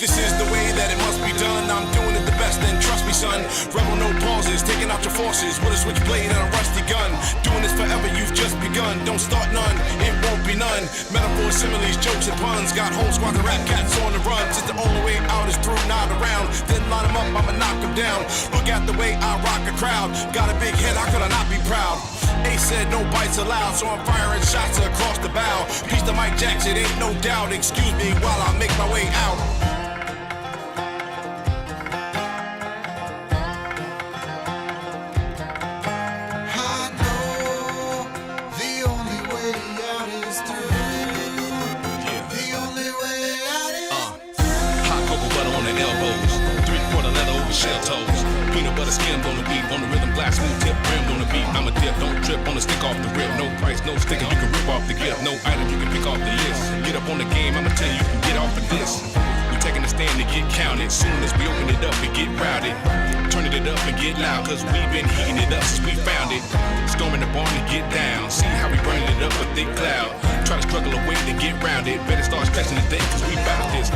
This is the way that it must be done. I'm doing it the best, and trust me, son. Rebel, no pauses, taking out your forces with a switchblade and a rusty gun. Doing this forever, you've just begun. Don't start none, it won't be none. Metaphors, similes, jokes, and puns. Got whole squad of rap cats on the run. Just the only way out is through, not around. Then line them up, I'ma knock them down. Look at the way I rock a crowd. Got a big head, how could I not be proud? Ace said no bites allowed, so I'm firing shots across the bow. Peace to Mike Jackson, ain't no doubt. Excuse me while I make my way out. Shell toes, peanut butter skimmed on the beat, on the rhythm, glass smooth tip, rimmed on the beat. I'm a dip, don't trip on the stick off the rip. No price, no sticker, you can rip off the gift. No item you can pick off the list. Get up on the game, I'ma tell you, you can get off of this. We taking a stand to get counted. Soon as we open it up and get routed, turning it up and get loud, cause we've been heating it up since we found it. Storming the barn to get down, see how we burning it up with thick cloud. Try to struggle away to get rounded. Better start stretching today, cause we bout this.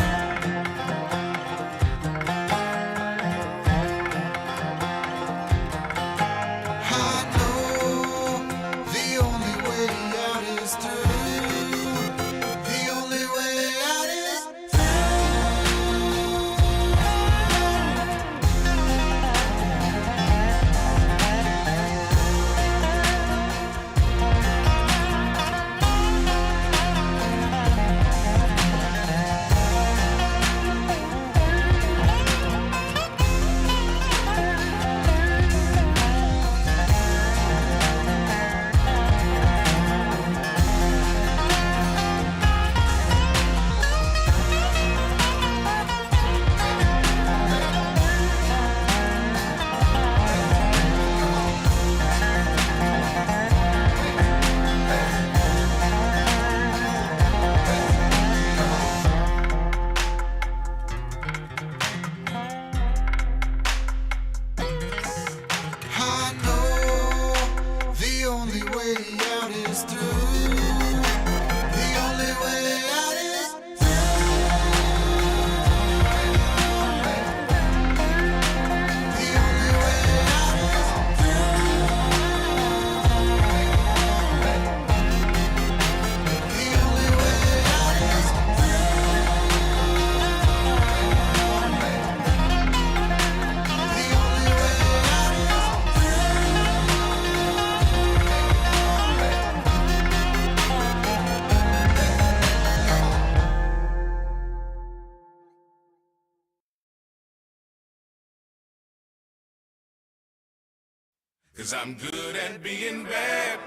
Cause I'm good at being bad.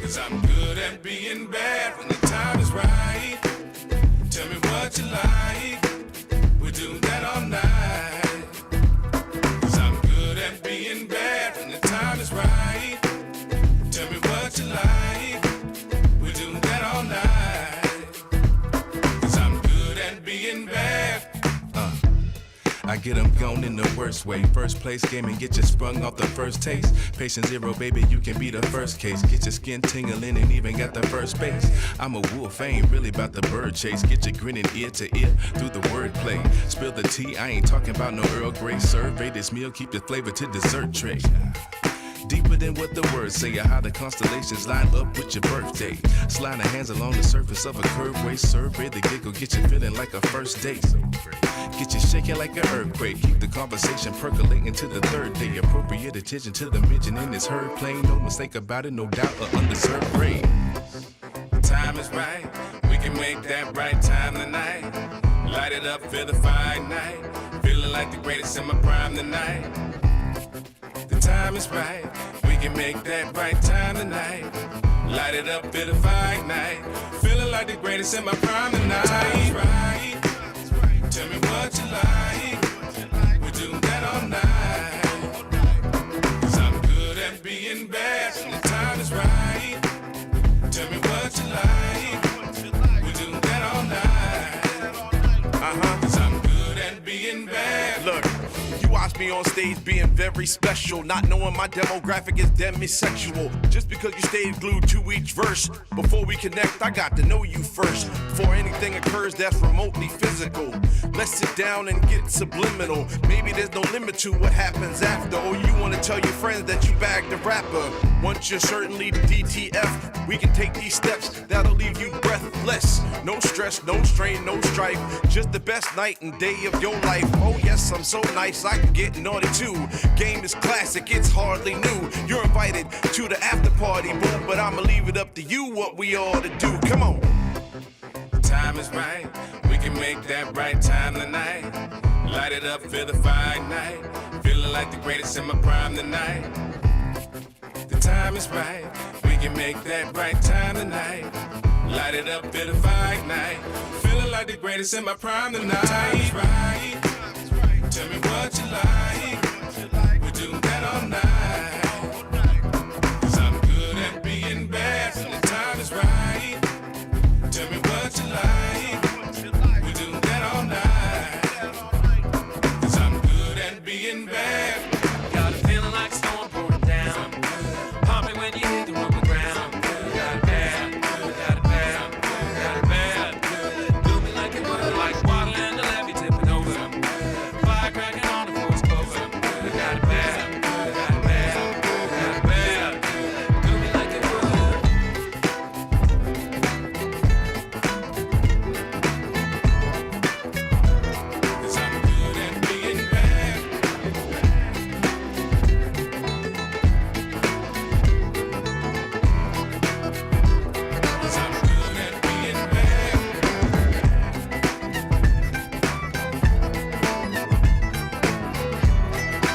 Cause I'm good at being bad when the time is right. Tell me what you like, we do that all night. Cause I'm good at being bad when the time is right. Tell me what you like, we do that all night. Being bad. I get them gone in the worst way. First place game and get you sprung off the first taste. Patient zero, baby, you can be the first case. Get your skin tingling and even got the first base. I'm a wolf, I ain't really about the bird chase. Get you grinning ear to ear through the wordplay. Spill the tea, I ain't talking about no Earl Grey. Survey this meal, keep the flavor to dessert tray. Deeper than what the words say, or how the constellations line up with your birthday. Slide the hands along the surface of a curved way. Survey the giggle, get you feeling like a first date. Get you shaking like an earthquake. Keep the conversation percolating to the third day. Appropriate attention to the mention in this herd plane. No mistake about it, no doubt, or undeserved praise. Time is right, we can make that right time tonight. Light it up, feel the fine night. Feeling like the greatest in my prime tonight. The time is right, we can make that right time tonight. Light it up, feel the fine night. Feeling like the greatest in my prime tonight. Time is right, tell me what you like, we do that all night. Cause I'm good at being bad when the time is right. Tell me what you like, we do that all night. Cause I'm good at being bad. Look, you watch me on stage being very special, not knowing my demographic is demisexual. Just because you stayed glued to each verse, before we connect, I got to know you first. Before anything occurs that's remotely physical, let's sit down and get subliminal. Maybe there's no limit to what happens after. Or you wanna tell your friends that you bagged a rapper. Once you're certainly the DTF, we can take these steps that'll leave you breathless. No stress, no strain, no strife, just the best night and day of your life. Oh yes, I'm so nice, I can get naughty too. Game is classic, it's hardly new. You're invited to the after party, boo, but I'ma leave it up to you what we ought to do. Come on. Time is right, we can make that right time tonight. Light it up, feel the fire ignite. Feeling like the greatest in my prime tonight. The time is right, we can make that right time tonight. Light it up, feel the fire ignite. Feeling like the greatest in my prime tonight. Time is right, tell me what you like. We do that all night. 'Cause I'm good at being bad, and the time is right. Tell me what you like. We do that all night. 'Cause I'm good at being bad. Got a feeling like storm pouring down. Pump me when you hit the rubber ground. Got it bad, got it bad, got it bad. Do me like it would, like water and the levee tipping over. Fire cracking on the force clover. Got it bad, got it bad, got it bad. Do me like it would. 'Cause I'm good at being bad. 'Cause I'm good at being bad.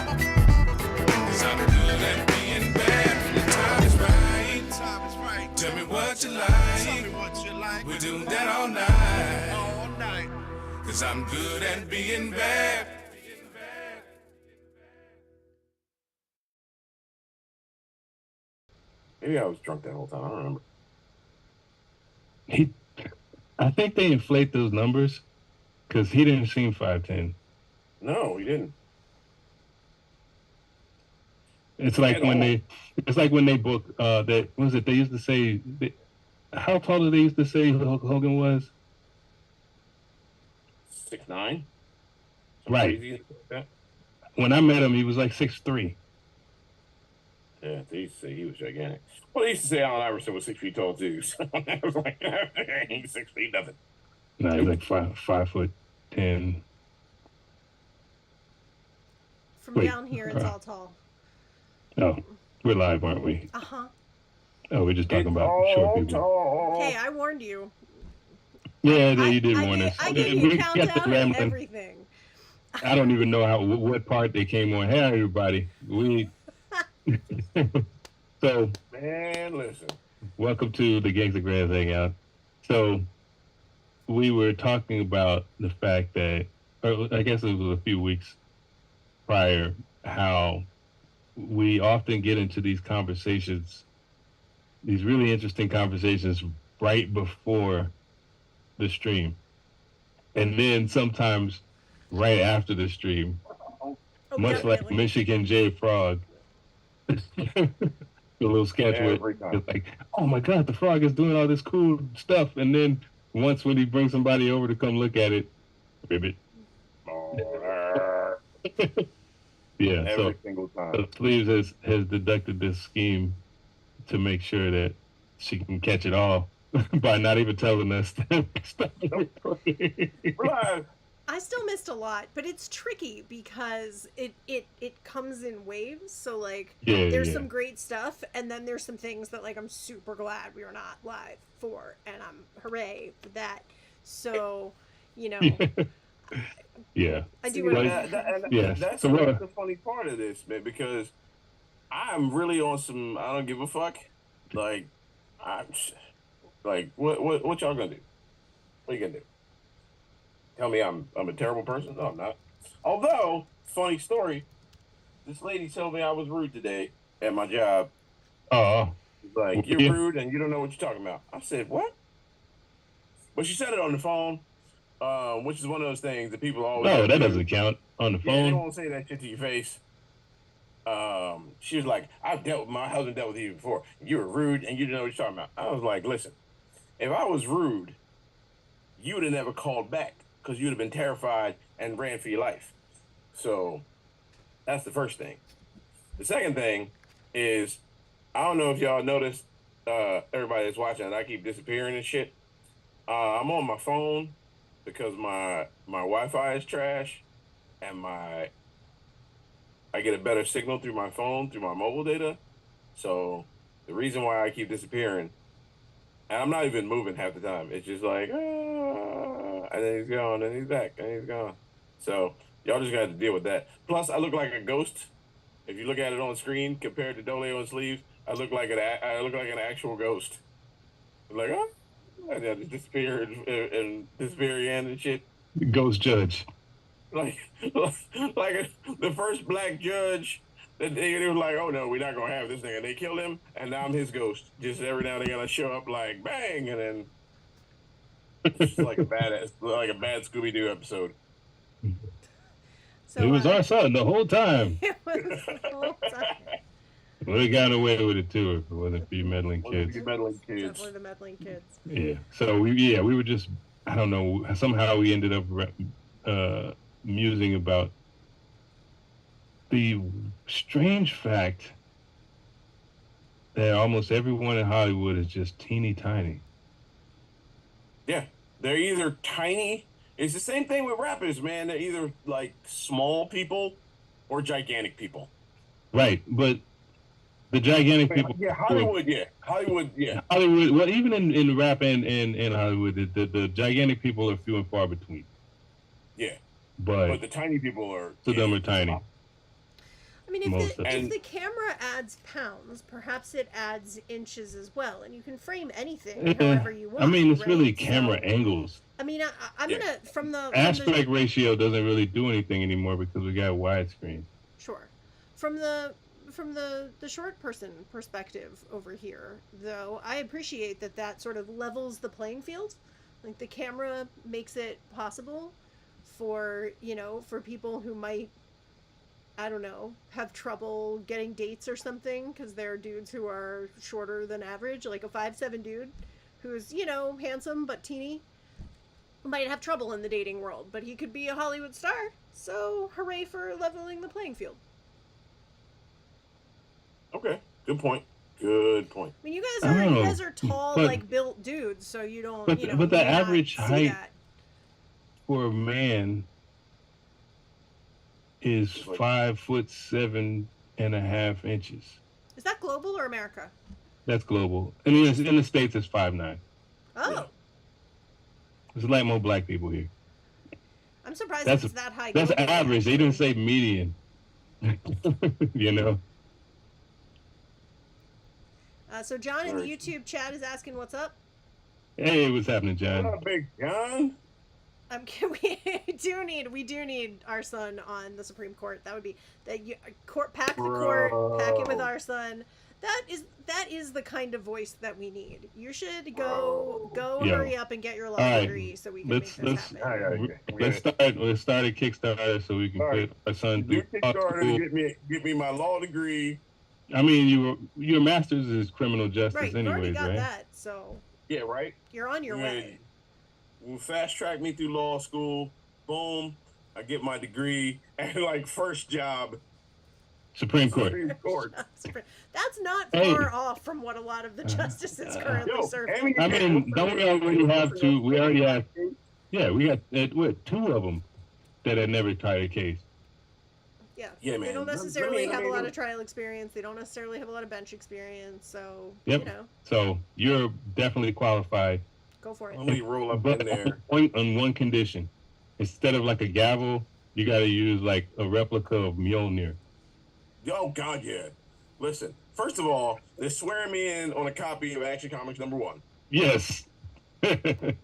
'Cause I'm good at being bad. When the time is right, tell me what you like. We do that all night. 'Cause I'm good at being bad. Maybe I was drunk that whole time. I don't remember. I think they inflate those numbers because he didn't seem 5'10". No, he didn't. It's like At when all. it's like when they book that was it? They used to say how tall did they used to say Hogan was? 6'9". Right. Crazy like that. When I met him, he was like 6'3". Yeah, they used to say he was gigantic. Well, they used to say Allen Iverson was 6 feet tall too. So I was like, he's 6 feet nothing. No, he's like 5'10". From Wait, down here, it's all tall. Oh, we're live, aren't we? Uh-huh. Oh, we're just talking about short people. Tall. Hey, I warned you. Yeah, you did I warn gave- us. I gave We you got the countdown and rambling. everything. I don't even know what part they came on. Hey, everybody. So, Man, listen. welcome to the Gangstagrass Hangout. So, we were talking about the fact that, or I guess it was a few weeks prior, how we often get into these conversations, these really interesting conversations right before the stream. And then sometimes right after the stream, Oh, much like definitely. Michigan J. Frog. The little sketch where Every time. it's like, oh my God, the frog is doing all this cool stuff. And then once when he brings somebody over to come look at it, ribbit. Yeah, Every so single time. Sleeves has deducted this scheme to make sure that she can catch it all by not even telling us that we stopped recording. Right. I still missed a lot, but it's tricky because it comes in waves. So like Yeah, there's yeah. some great stuff, and then there's some things that like I'm super glad we were not live for, and I'm hooray for that. So, you know, Yeah. I do You know, what Yes. That's So what- the funny part of this, man, because I'm really on some I don't give a fuck. Like, what y'all gonna do? What you gonna do? Tell me I'm a terrible person? No, I'm not. Although, funny story, this lady told me I was rude today at my job. Oh, She's like, you're Yeah. rude and you don't know what you're talking about. I said, what? But she said it on the phone. which is one of those things that people always. No, that doesn't count on the Yeah, they phone. won't say that shit to your face. She was like, my husband dealt with you before. You were rude and you didn't know what you're talking about. I was like, listen, if I was rude, you would have never called back because you'd have been terrified and ran for your life. So that's the first thing. The second thing is, I don't know if y'all noticed, everybody that's watching, I keep disappearing and shit. I'm on my phone because my Wi-Fi is trash, and I get a better signal through my phone, through my mobile data. So the reason why I keep disappearing, and I'm not even moving half the time, it's just like, and then he's gone, and he's back, and he's gone. So y'all just got to deal with that. Plus, I look like a ghost. If you look at it on screen compared to Dole on sleeves, I look like an actual ghost. Like, and I just disappear and disappear again and shit. Ghost judge. Like the first black judge, that they was like, oh no, we're not gonna have this thing, and they killed him, and now I'm his ghost. Just every now and then gonna show up like bang, and then it's like a bad Scooby Doo episode. So It was our son the whole time. It was the whole time. Would have gotten away with it too if it wasn't for you meddling kids. Definitely the meddling kids. Yeah. So we were just, I don't know, somehow we ended up musing about the strange fact that almost everyone in Hollywood is just teeny tiny. Yeah, they're either tiny. It's the same thing with rappers, man. They're either like small people or gigantic people. Right, but the gigantic people. Yeah, Hollywood. Hollywood. Well, even in rap and Hollywood, the gigantic people are few and far between. Yeah, but the tiny people are. So them are tiny. I mean, if the camera adds pounds, perhaps it adds inches as well, and you can frame anything however you want. I mean, it's right? really camera angles. I mean, I'm gonna from the aspect ratio doesn't really do anything anymore because we got widescreen. Sure, from the short person perspective over here, though, I appreciate that sort of levels the playing field. Like the camera makes it possible for for people who might, I don't know, have trouble getting dates or something because there are dudes who are shorter than average, like a 5'7" dude who's, handsome but teeny, might have trouble in the dating world, but he could be a Hollywood star. So hooray for leveling the playing field. Okay, good point. Good point. I mean, you guys are tall, like built dudes, so you don't. But the average height that. for a man is 5'7.5 inches. Is that global or America? That's global. And in the States, it's 5'9". Oh. Yeah. There's a lot more black people here. I'm surprised it's that high. That's average. They didn't say median. So John in the YouTube chat is asking what's up. Hey, what's happening, John? What up, Big John? We do need our son on the Supreme Court. That would be pack the court, pack it with our son. That is the kind of voice that we need. You should go hurry up and get your law degree so we can make this happen. Let's start a Kickstarter so we can put our son through Kickstarter. Get me my law degree. I mean, your master's is criminal justice, anyways, you already got right? that, so yeah, right. You're on your way. Will fast track me through law school. Boom, I get my degree, and like first job, Supreme Court. That's not far off from what a lot of the justices currently serve. I mean, don't we already have two? We already have. Yeah, we got two of them that had never tried a case. Yeah, man. They don't necessarily have a lot of trial experience. They don't necessarily have a lot of bench experience. So, So you're definitely qualified. Go for it. Let me roll up in there. On one condition. Instead of like a gavel, you got to use like a replica of Mjolnir. Oh, God, yeah. Listen, first of all, they're swearing me in on a copy of Action Comics #1. Yes. Second,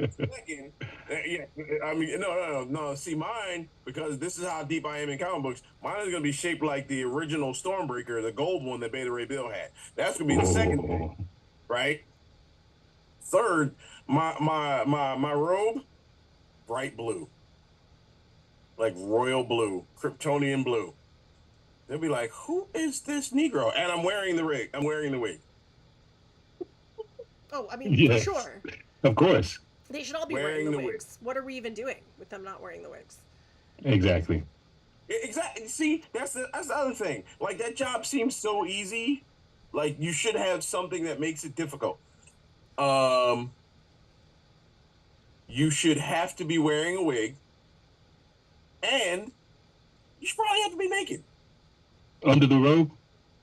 I mean, no. See, mine, because this is how deep I am in comic books, mine is going to be shaped like the original Stormbreaker, the gold one that Beta Ray Bill had. That's going to be the second thing, right? Third, my robe, bright blue, like royal blue, Kryptonian blue. They'll be like, "Who is this Negro?" And I'm wearing the wig. Oh, I mean, Yes. for sure. Of course. They should all be wearing the wigs. What are we even doing with them not wearing the wigs? Exactly. Exactly. See, that's the other thing. Like, that job seems so easy. Like, you should have something that makes it difficult. You should have to be wearing a wig, and you should probably have to be naked. Under the robe?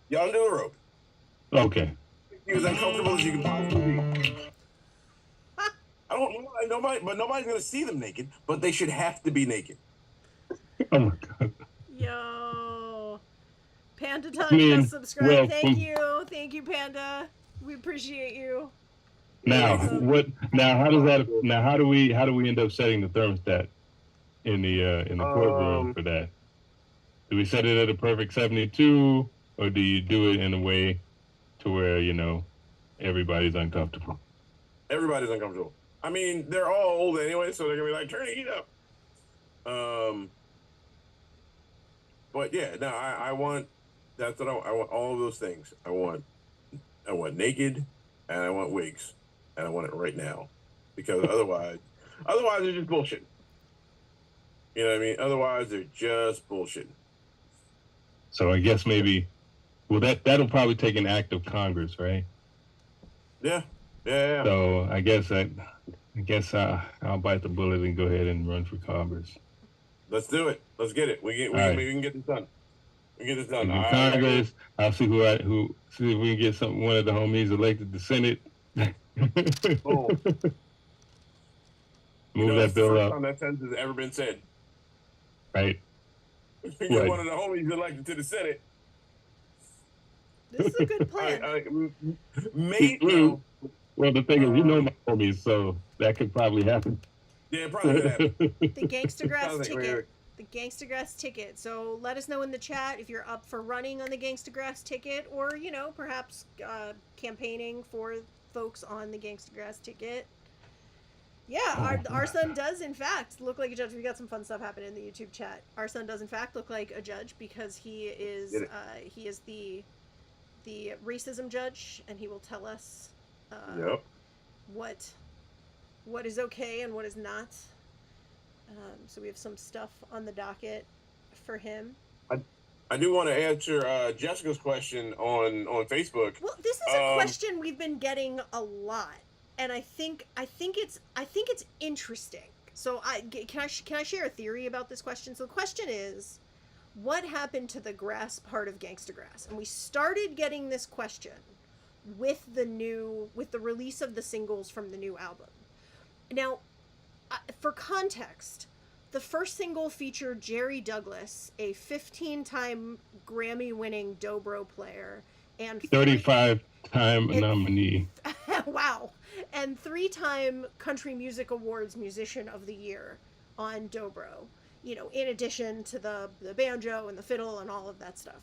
Yeah, under the robe. Okay. Be as uncomfortable as you can possibly be. I don't know, nobody's gonna see them naked, but they should have to be naked. Oh my God. Yo, Panda Time just subscribed. Well, Thank you, Panda. We appreciate you. Now, how does that? Now, how do we end up setting the thermostat in the courtroom for that? Do we set it at a perfect 72, or do you do it in a way to where everybody's uncomfortable? Everybody's uncomfortable. I mean, they're all old anyway, so they're gonna be like, "Turn the heat up." But yeah, no, I want. That's what I want. All of those things. I want naked, and I want wigs, and I want it right now, because otherwise they're just bullshit. You know what I mean? Otherwise, they're just bullshit. So I guess maybe, that'll probably take an act of Congress, right? Yeah. So I guess I'll bite the bullet and go ahead and run for Congress. Let's do it. Let's get it. We can get this done. Congress. I'll see see if we can get one of the homies elected to Senate. Oh. Move that bill up. First time that sentence has ever been said. Right. We get one of the homies elected to the Senate. This is a good plan. Maybe. Well, the thing is, my homies, so that could probably happen. Yeah, it probably could happen. The Gangstagrass ticket. The Gangstagrass ticket. So let us know in the chat if you're up for running on the Gangstagrass ticket, or perhaps campaigning for folks on the Gangstagrass ticket. Yeah, our son does in fact look like a judge. We got some fun stuff happening in the YouTube chat. Our son does in fact look like a judge because he is the racism judge, and he will tell us what is okay and what is not. So we have some stuff on the docket for him. I do want to answer Jessica's question on Facebook. Well, this is a question we've been getting a lot, and I think it's interesting. So can I share a theory about this question? So the question is, what happened to the grass part of Gangstagrass? And we started getting this question with the release of the singles from the new album. Now, for context, the first single featured Jerry Douglas, a 15-time Grammy-winning dobro player, and 35-time nominee. Wow. And 3-time Country Music Awards Musician of the Year on dobro. In addition to the banjo and the fiddle and all of that stuff.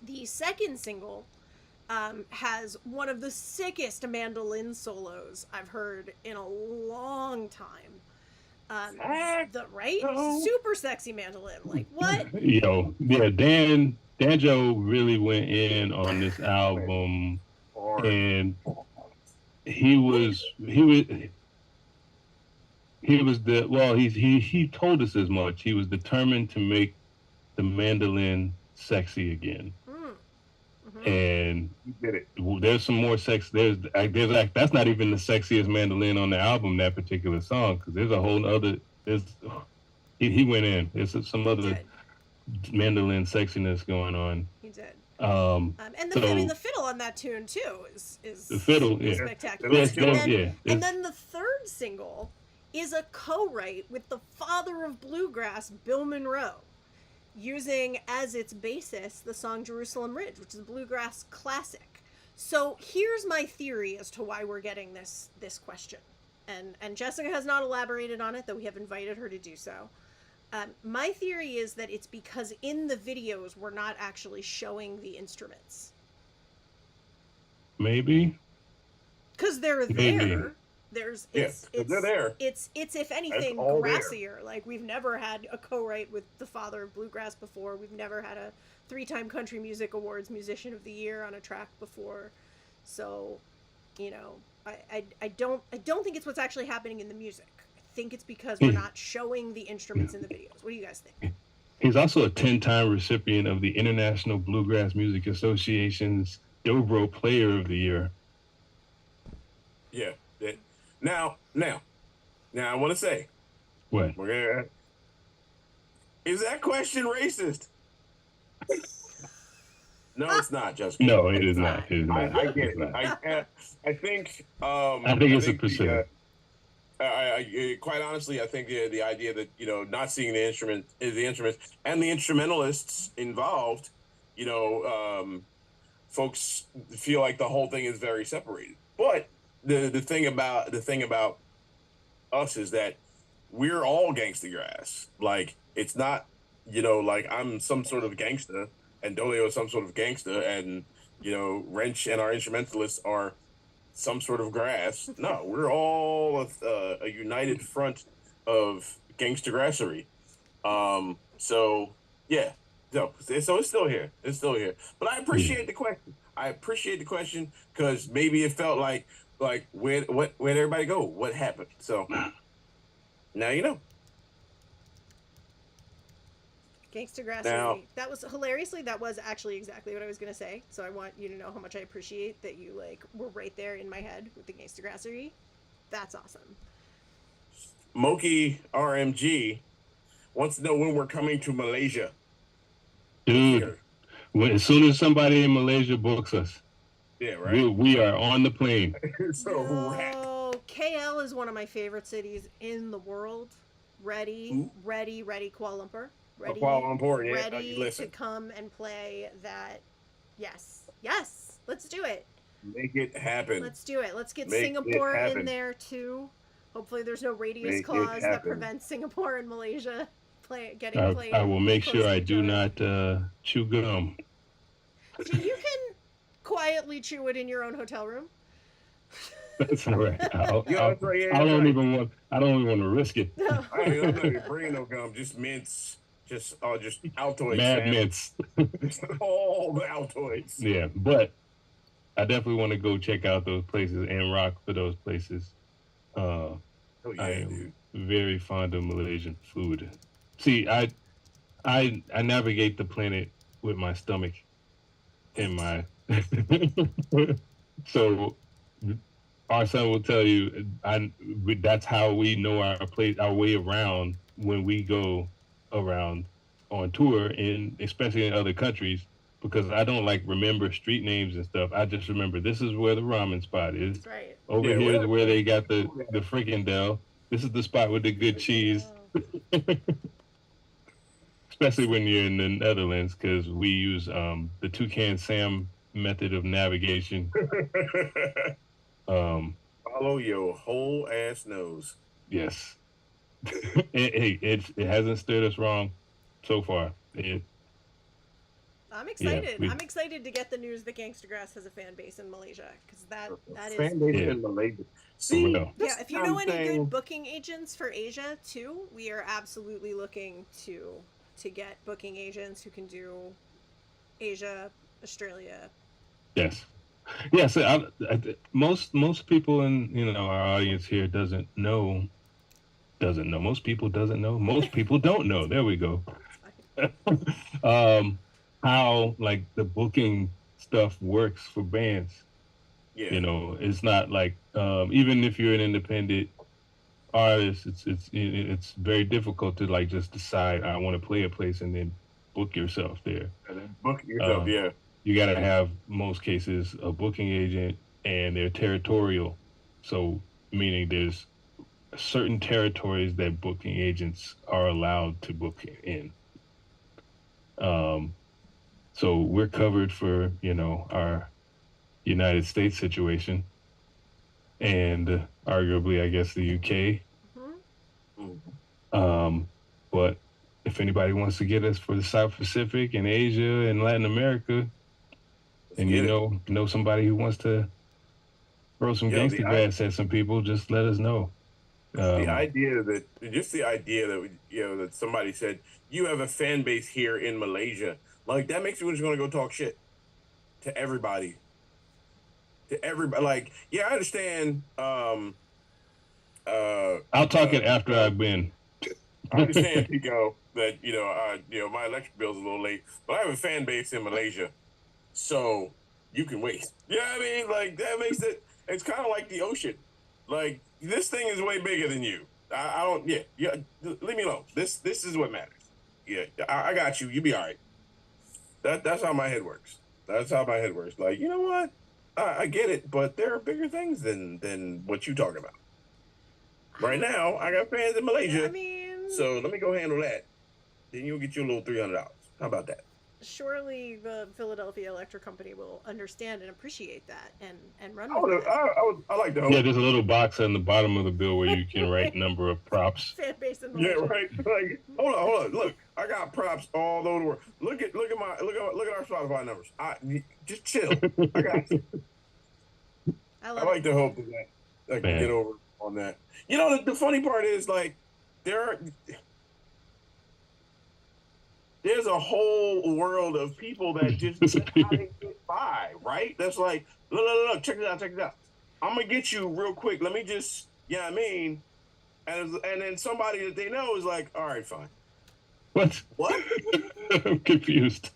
The second single has one of the sickest mandolin solos I've heard in a long time. Super sexy mandolin. Like, what? Danjo really went in on this album, and he told us as much. He was determined to make the mandolin sexy again. Mm-hmm. And he did it. There's some more sex. There's that's not even the sexiest mandolin on the album, that particular song, because there's a whole other. He went in. There's some other mandolin sexiness going on. He did. And the fiddle on that tune too is the fiddle, spectacular. And then the third single is a co-write with the father of bluegrass, Bill Monroe, using as its basis the song Jerusalem Ridge, which is a bluegrass classic. So here's my theory as to why we're getting this question. And Jessica has not elaborated on it, though we have invited her to do so. My theory is that it's because in the videos we're not actually showing the instruments. Maybe. Because they're there. they're there. It's if anything all there. grassier. Like we've never had a co-write with the father of bluegrass before. We've never had a 3-time Country Music Awards Musician of the Year on a track before. So, you know, I don't think it's what's actually happening in the music. I think it's because we're not showing the instruments in the videos. What do you guys think? He's also a 10-time recipient of the International Bluegrass Music Association's Dobro Player of the Year. Yeah. Now, I want to say, What? Is that question racist? No, it's not, Jessica. No, it is not. It is not. I get it. I think. I think it's a percent. Quite honestly, I think the idea that not seeing the instruments and the instrumentalists involved, folks feel like the whole thing is very separated. But the thing about us is that we're all Gangstagrass. Like it's not, like I'm some sort of gangster and Dolio is some sort of gangster and Wrench and our instrumentalists are some sort of grass. No, we're all a united front of gangstagrassery. So yeah, no, so it's still here. It's still here. But I appreciate the question. I appreciate the question because maybe it felt like where'd everybody go? What happened? So now you know. Gangstagrass. That was hilariously. That was actually exactly what I was gonna say. So I want you to know how much I appreciate that you were right there in my head with the gangstagrassery. That's awesome. Moki RMG wants to know when we're coming to Malaysia. Dude, as soon as somebody in Malaysia books us, yeah, right. We are on the plane. So KL is one of my favorite cities in the world. Ready, Kuala Lumpur. Ready to come and play that. Yes, let's do it. Make it happen. Let's do it. Let's get Singapore in there too. Hopefully there's no radius clause that prevents Singapore and Malaysia getting played. I will make sure I do not chew gum. So you can quietly chew it in your own hotel room. That's all right. I don't even want to risk it. No. I'm not even bringing no gum, just mints. Just Altoids. Mad mints. Just all the Altoids. Yeah, but I definitely want to go check out those places and rock for those places. I am very fond of Malaysian food. See, I navigate the planet with my stomach and my so our son will tell you that's how we know our way around when we go around on tour, especially in other countries, because I don't remember street names and stuff. I just remember this is where the ramen spot is. Right. Over here is where they got the Frickendel. This is the spot with the good cheese. Especially when you're in the Netherlands, because we use the Toucan Sam method of navigation. Follow your whole ass nose. Yes. It hasn't stood us wrong so far. I'm excited. I'm excited to get the news that Gangstagrass has a fan base in Malaysia because that is fan base in Malaysia. See, if you know any good booking agents for Asia too, we are absolutely looking to get booking agents who can do Asia, Australia. Yes. Most people in our audience here doesn't know. Most people doesn't know. Most people don't know. There we go. How the booking stuff works for bands. Yeah. It's not even if you're an independent artist, it's very difficult to just decide I want to play a place and then book yourself there. And then book yourself, yeah. You got to have most cases a booking agent, and they're territorial. So meaning there's certain territories that booking agents are allowed to book in. So we're covered for, our United States situation and arguably, I guess, the UK. Mm-hmm. But if anybody wants to get us for the South Pacific and Asia and Latin America, and know somebody who wants to Throw some Yo, Gangstagrass at some people. Just let us know. the idea that that somebody said you have a fan base here in Malaysia, like that makes me just going to go talk shit to everybody. To everybody, like, yeah, I understand. I'll talk it after I've been. I understand, Pico, that my electric bill's a little late, but I have a fan base in Malaysia, so you can wait. Yeah, I mean, like that makes it. It's kind of like the ocean. Like this thing is way bigger than you. I don't. Yeah. Leave me alone. This is what matters. Yeah, I got you. You be all right. That's how my head works. That's how my head works. Like, you know what? I get it, but there are bigger things than what you talking about. Right now, I got fans in Malaysia, I mean, so let me go handle that. Then you'll get your little $300. How about that? surely the Philadelphia Electric Company will understand and appreciate that and run I with that. like to hope. Yeah, there's a little box on the bottom of the bill where you can write number of props. Fan base in Yeah, Malaysia. right. Like, hold on. Look, I got props all over the world. Look at our Spotify numbers. Just chill. I got you. I I love like it. to hope that I can get over on that. You know, the funny part is like there's a whole world of people that just that's how they get by, right? That's like, look, check it out. I'm gonna get you real quick. Let me just, I mean, and then somebody that they know is like, all right, fine. What? I'm confused.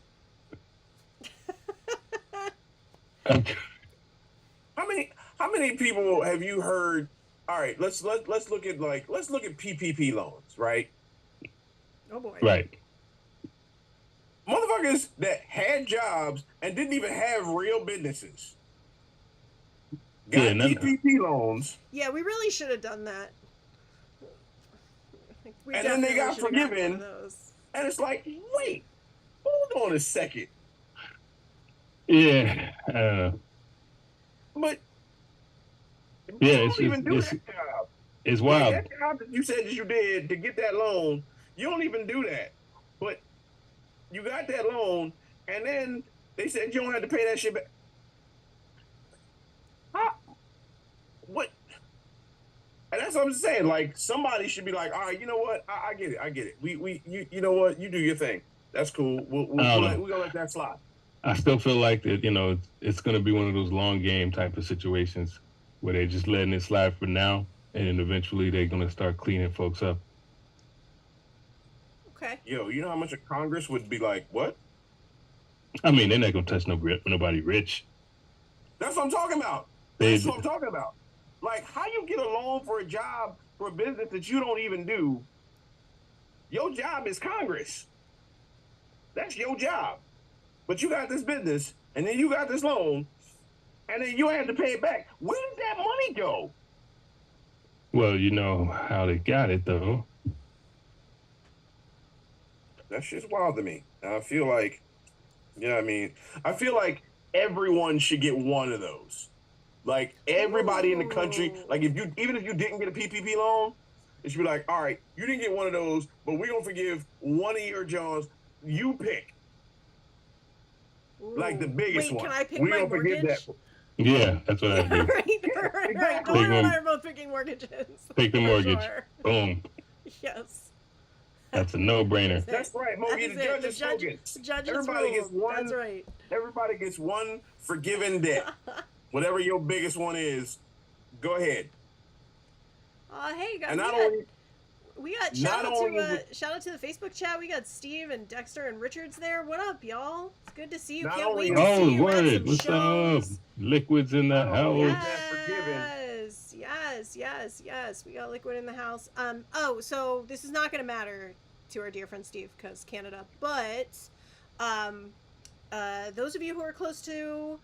How many people have you heard? All right, let's look at PPP loans, right? Oh boy. Right. Motherfuckers that had jobs and didn't even have real businesses got PPP loans. Yeah, we really should have done that. And then they got forgiven. And it's like, wait, hold on a second. Yeah. But yeah, you don't even do that job. It's wild. Like that job that you said that you did to get that loan, you don't even do that. But you got that loan, and then they said you don't have to pay that shit back. What? And that's what I'm saying. Like, somebody should be like, all right, you know what? I get it. You know what? You do your thing. That's cool. We're gonna let that slide. I still feel like that, it's going to be one of those long game type of situations where they're just letting it slide for now, and then eventually they're going to start cleaning folks up. Okay. Yo, you know how much of Congress would be like, what? I mean, they're not going to touch nobody rich. That's what I'm talking about. That's what I'm talking about. Like, how you get a loan for a job for a business that you don't even do? Your job is Congress. That's your job. But you got this business, and then you got this loan, and then you have to pay it back. Where did that money go? Well, you know how they got it, though. That shit's wild to me. And I feel like, I feel like everyone should get one of those. Like, everybody in the country, like, even if you didn't get a PPP loan, it should be like, all right, you didn't get one of those, but we're going to forgive one of your jobs. You pick. Like the biggest one. Can I pick we my don't mortgage? forget that. Yeah, that's what I do. right. Doyle and I are both picking mortgages. Pick the mortgage. Sure. Boom. Yes. That's a no-brainer. That's right, Mogi. The judge is spoken. Everybody gets one. That's right. Everybody gets one forgiven debt. Whatever your biggest one is, go ahead. Hey guys. And we got shout out to the Facebook chat. We got Steve and Dexter and Richards there. What up, y'all? It's good to see you. Can't wait to see you at some what's shows. up? Liquid's in the house. Yes. We got Liquid in the house. So this is not going to matter to our dear friend Steve because Canada. But those of you who are close to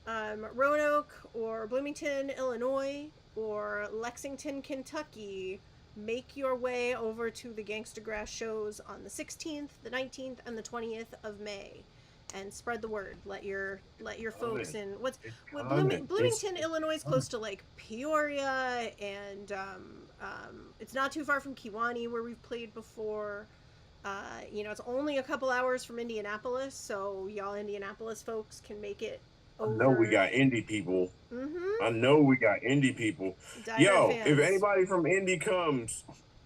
Roanoke or Bloomington, Illinois, or Lexington, Kentucky, make your way over to the Gangstagrass shows on the 16th, the 19th, and the 20th of May, and spread the word. Let your folks in Bloomington, Illinois is close to like Peoria, and it's not too far from Kewanee where we've played before. It's only a couple hours from Indianapolis, so y'all Indianapolis folks can make it over. know we got indie people. Mm-hmm. I know we got indie people. Yo, if anybody from Indy comes,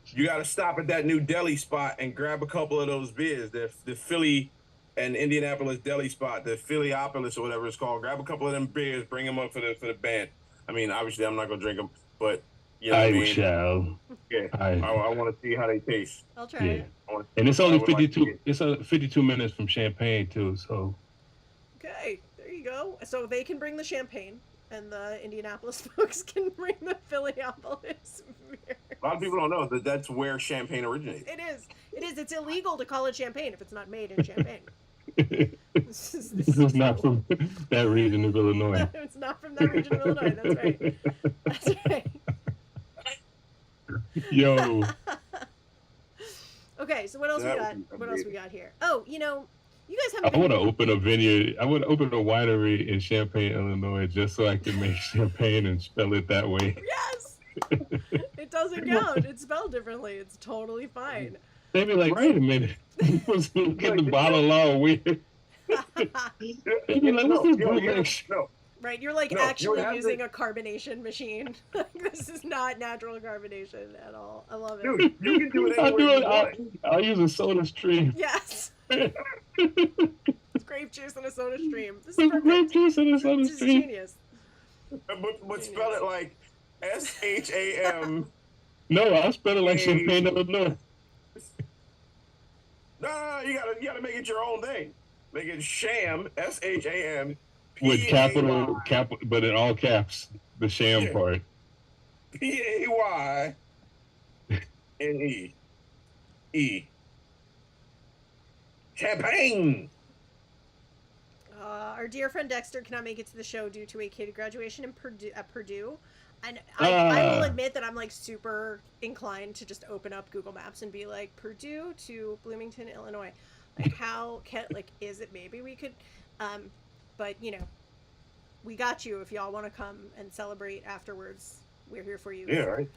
you got to stop at that new deli spot and grab a couple of those beers. The Philly and Indianapolis deli spot, the Phillyopolis or whatever it's called. Grab a couple of them beers, bring them up for the band. I mean, obviously, I'm not gonna drink them, but you know what I mean. Shall. Yeah, I want to see how they taste. I'll try. Yeah, and it's only 52. It's 52 minutes from Champaign too. So. Okay, there you go. So they can bring the champagne, and the Indianapolis folks can bring the Phillyopolis beer. A lot of people don't know that that's where champagne originated. It is. It is. It's illegal to call it champagne if it's not made in Champagne. This is not from that region of Illinois. It's not from that region of Illinois. That's right. That's right. Yo. Okay, so what else we got? What else we got here? Oh, you know, you guys haven't. I want to open a vineyard. I want to open a winery in Champaign, Illinois, just so I can make champagne and spell it that way. Yes. It doesn't count. It's spelled differently. It's totally fine. They'd be like, wait a minute. Look at the bottle all weird. They'd be like, what's this bootleg? No. Right, you're like actually using a carbonation machine. This is not natural carbonation at all. I love it. Dude, you can do it anywhere I'll use a soda stream. Yes. It's grape juice and a soda stream. This is perfect. Grape juice and a soda This is stream. genius. But spell it like SHAM. No, I'll spell it like Champaign, Illinois. No, you gotta make it your own thing. Make it sham, SHAM. With capital, but in all caps, the sham part. PAYNE. Champagne. Our dear friend Dexter cannot make it to the show due to a kid graduation in Purdue. And I will admit that I'm like super inclined to just open up Google Maps and be like, Purdue to Bloomington, Illinois. Like, is it maybe we could, but you know, we got you if y'all want to come and celebrate afterwards. We're here for you. Yeah, right.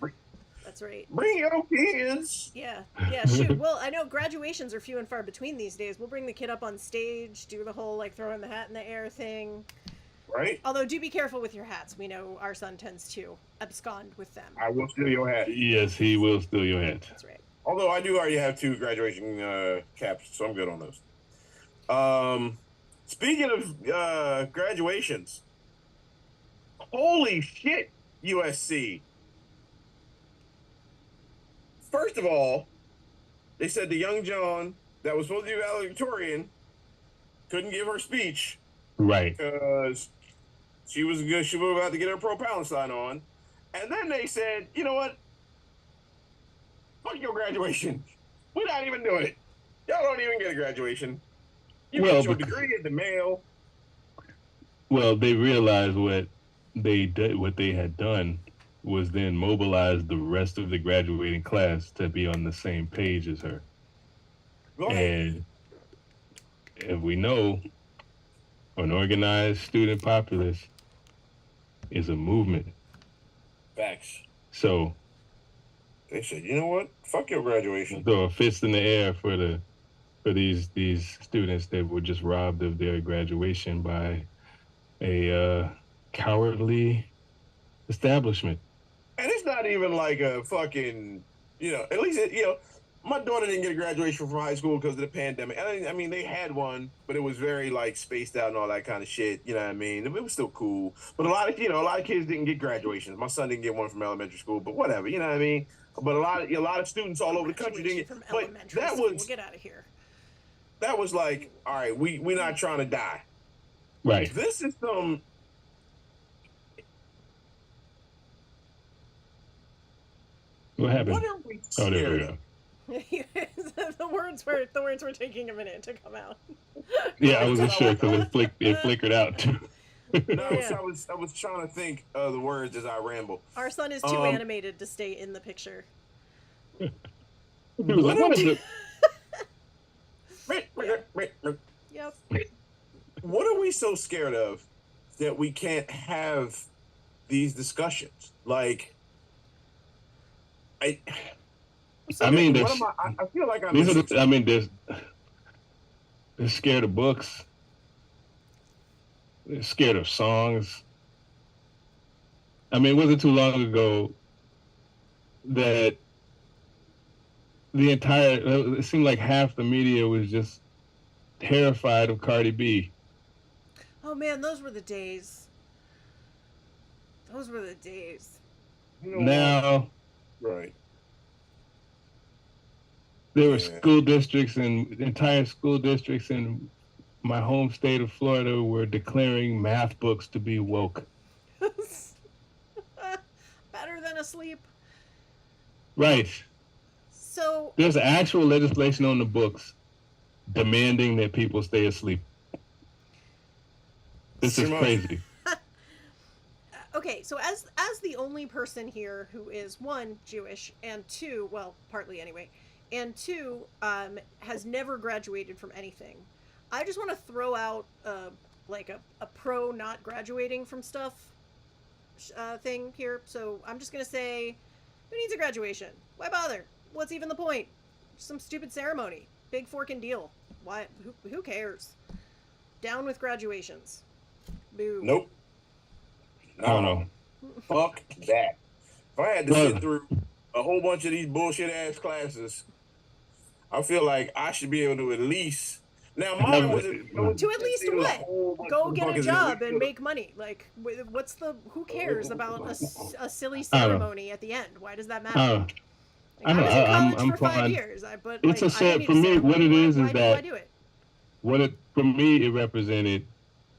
That's right. Bring your kids. Yeah, shoot. Well, I know graduations are few and far between these days. We'll bring the kid up on stage, do the whole like throwing the hat in the air thing. Right. Although, do be careful with your hats. We know our son tends to abscond with them. I will steal your hat. Yes, he will steal your hat. That's right. Although I do already have 2 graduation caps, so I'm good on those. Speaking of graduations, holy shit, USC. First of all, they said the young John that was supposed to be valedictorian couldn't give her speech. Right. Because she was about to get her Pro Palestine on. And then they said, you know what? Fuck your graduation. We're not even doing it. Y'all don't even get a graduation. You get your degree in the mail. Well, they realized what they had done was then mobilize the rest of the graduating class to be on the same page as her. And if we know, an organized student populace is a movement. Facts. So they said, you know what? Fuck your graduation. Throw a fist in the air for these students that were just robbed of their graduation by a cowardly establishment. And it's not even like a fucking, at least, my daughter didn't get a graduation from high school because of the pandemic. I mean, they had one, but it was very, like, spaced out and all that kind of shit. You know what I mean? It was still cool. But a lot of kids didn't get graduations. My son didn't get one from elementary school, but whatever. You know what I mean? But a lot of students all over the country didn't get. From but elementary that school. was Get out of here. That was like, all right, we're not trying to die. Right. This is some. What happened? What are we Oh, there we scared go. of? the words were taking a minute to come out. Yeah, I wasn't sure because it flickered out too. No, Yeah. so I was trying to think of the words as I ramble. Our son is too animated to stay in the picture. He was like, what is it? Yep. What are we so scared of that we can't have these discussions? Like, I mean, I feel like I'm. they're scared of books. scared of songs. I mean, it wasn't too long ago that it seemed like half the media was just terrified of Cardi B. Oh man, those were the days. Those were the days. You know what? Now Right. there were Yeah. entire school districts in my home state of Florida were declaring math books to be woke. Better than asleep. Right. So There's actual legislation on the books demanding that people stay asleep. This is Too much. crazy. okay, so as the only person here who is one Jewish and two, well, partly anyway, and two has never graduated from anything, I just want to throw out like a pro not graduating from stuff thing here. So I'm just gonna say, who needs a graduation? Why bother? What's even the point? Some stupid ceremony, big forking deal. Why? Who cares? Down with graduations. Boo. Nope. I don't know. Fuck that. If I had to Well- sit through a whole bunch of these bullshit ass classes, I feel like I should be able to at least. Now mine was To at least what? Go get a job and make money. Like, what's the? Who cares about a silly ceremony at the end? Why does that matter? I Like, know, I was in I'm- college I'm for 5 fine. years. But It's like, a I set- didn't need for a me, what ceremony. it is Why do I that- do it? For me, it represented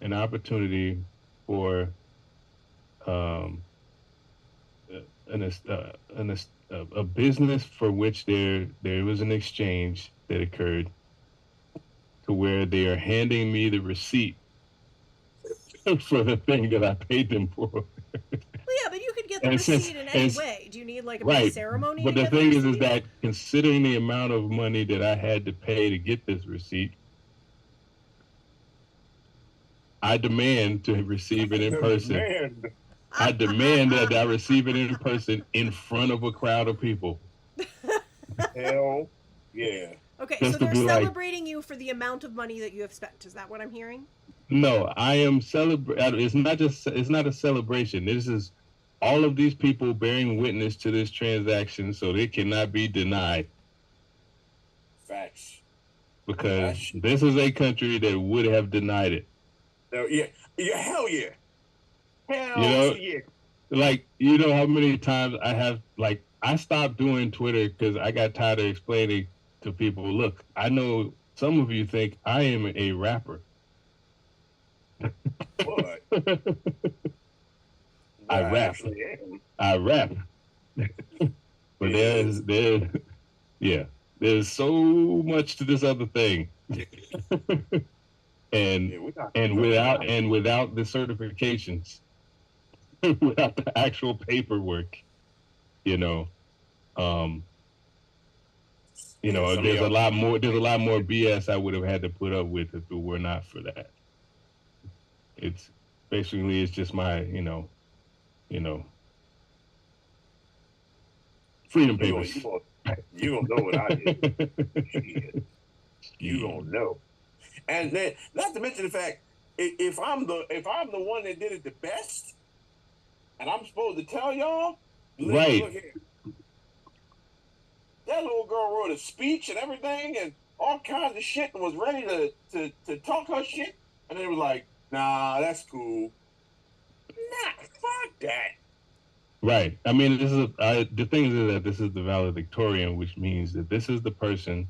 an opportunity for a business for which there was an exchange that occurred, to where they are handing me the receipt for the thing that I paid them for. Well, yeah, but you could get the And since- receipt in any and- way. Do you need like a Right. big ceremony? But to the get thing the is receipt? that considering the amount of money that I had to pay to get this receipt, I demand to receive it in person. Man, I demand that I receive it in person in front of a crowd of people. hell yeah. Okay, Just so to they're be like- celebrating you for the amount of money that you have spent. Is that what I'm hearing? No, I am celebrating. It's not a celebration. This is all of these people bearing witness to this transaction, so they cannot be denied, Facts. because this is a country that would have denied it. No, yeah, hell yeah. Hell You know- yeah. Like, you know how many times I stopped doing Twitter because I got tired of explaining to people, look, I know some of you think I am a rapper. But I rap. actually am. I rap. But Yes. there's so much to this other thing. and Yeah, we're not- without the certifications, without the actual paperwork, some of there's a y'all- lot more BS I would have had to put up with if it were not for that. It's just my, freedom You gonna, papers. you, gonna, you gonna know what I did. Shit. You gonna know. And then, not to mention the fact, if I'm the one that did it the best, and I'm supposed to tell y'all, Right. Look here. That little girl wrote a speech and everything, and all kinds of shit, and was ready to talk her shit, and they were like, "Nah, that's cool." Nah, fuck that. Right. I mean, the thing is that this is the valedictorian, which means that this is the person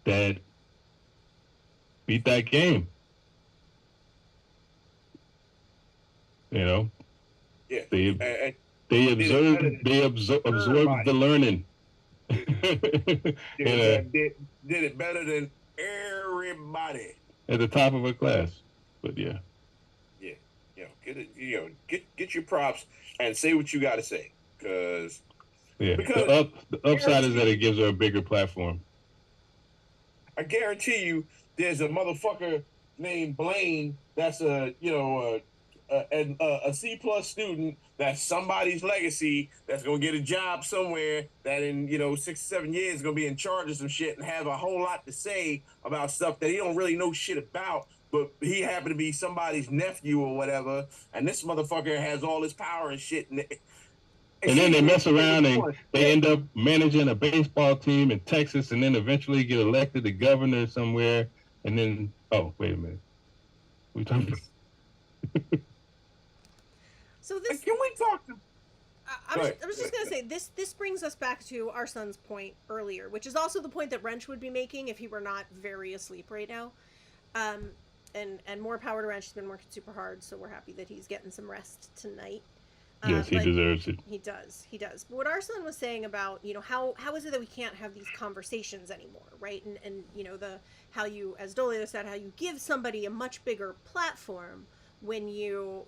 that beat that game. Yeah. They And absorbed Everybody. the learning. did Yeah. it better than everybody. At the top of a class. But yeah. Get your props and say what you got to say, because Yeah. Because- The upside is that it gives her a bigger platform. I guarantee you, there's a motherfucker named Blaine that's a C+ student that's somebody's legacy, that's gonna get a job somewhere, that in 6 or 7 years is gonna be in charge of some shit and have a whole lot to say about stuff that he don't really know shit about, but he happened to be somebody's nephew or whatever, and this motherfucker has all this power and shit. And then they mess around and they end up managing a baseball team in Texas, and then eventually get elected to governor somewhere. And then, oh, wait a minute, we talking about? So this, Can we talk to? I was just gonna say this brings us back to our son's point earlier, which is also the point that Wrench would be making if he were not very asleep right now. And more power to Wrench. He's been working super hard, so we're happy that he's getting some rest tonight. Yes, he deserves it. He does. But what our son was saying about, how is it that we can't have these conversations anymore, right? And how you, as Dolio said, how you give somebody a much bigger platform when you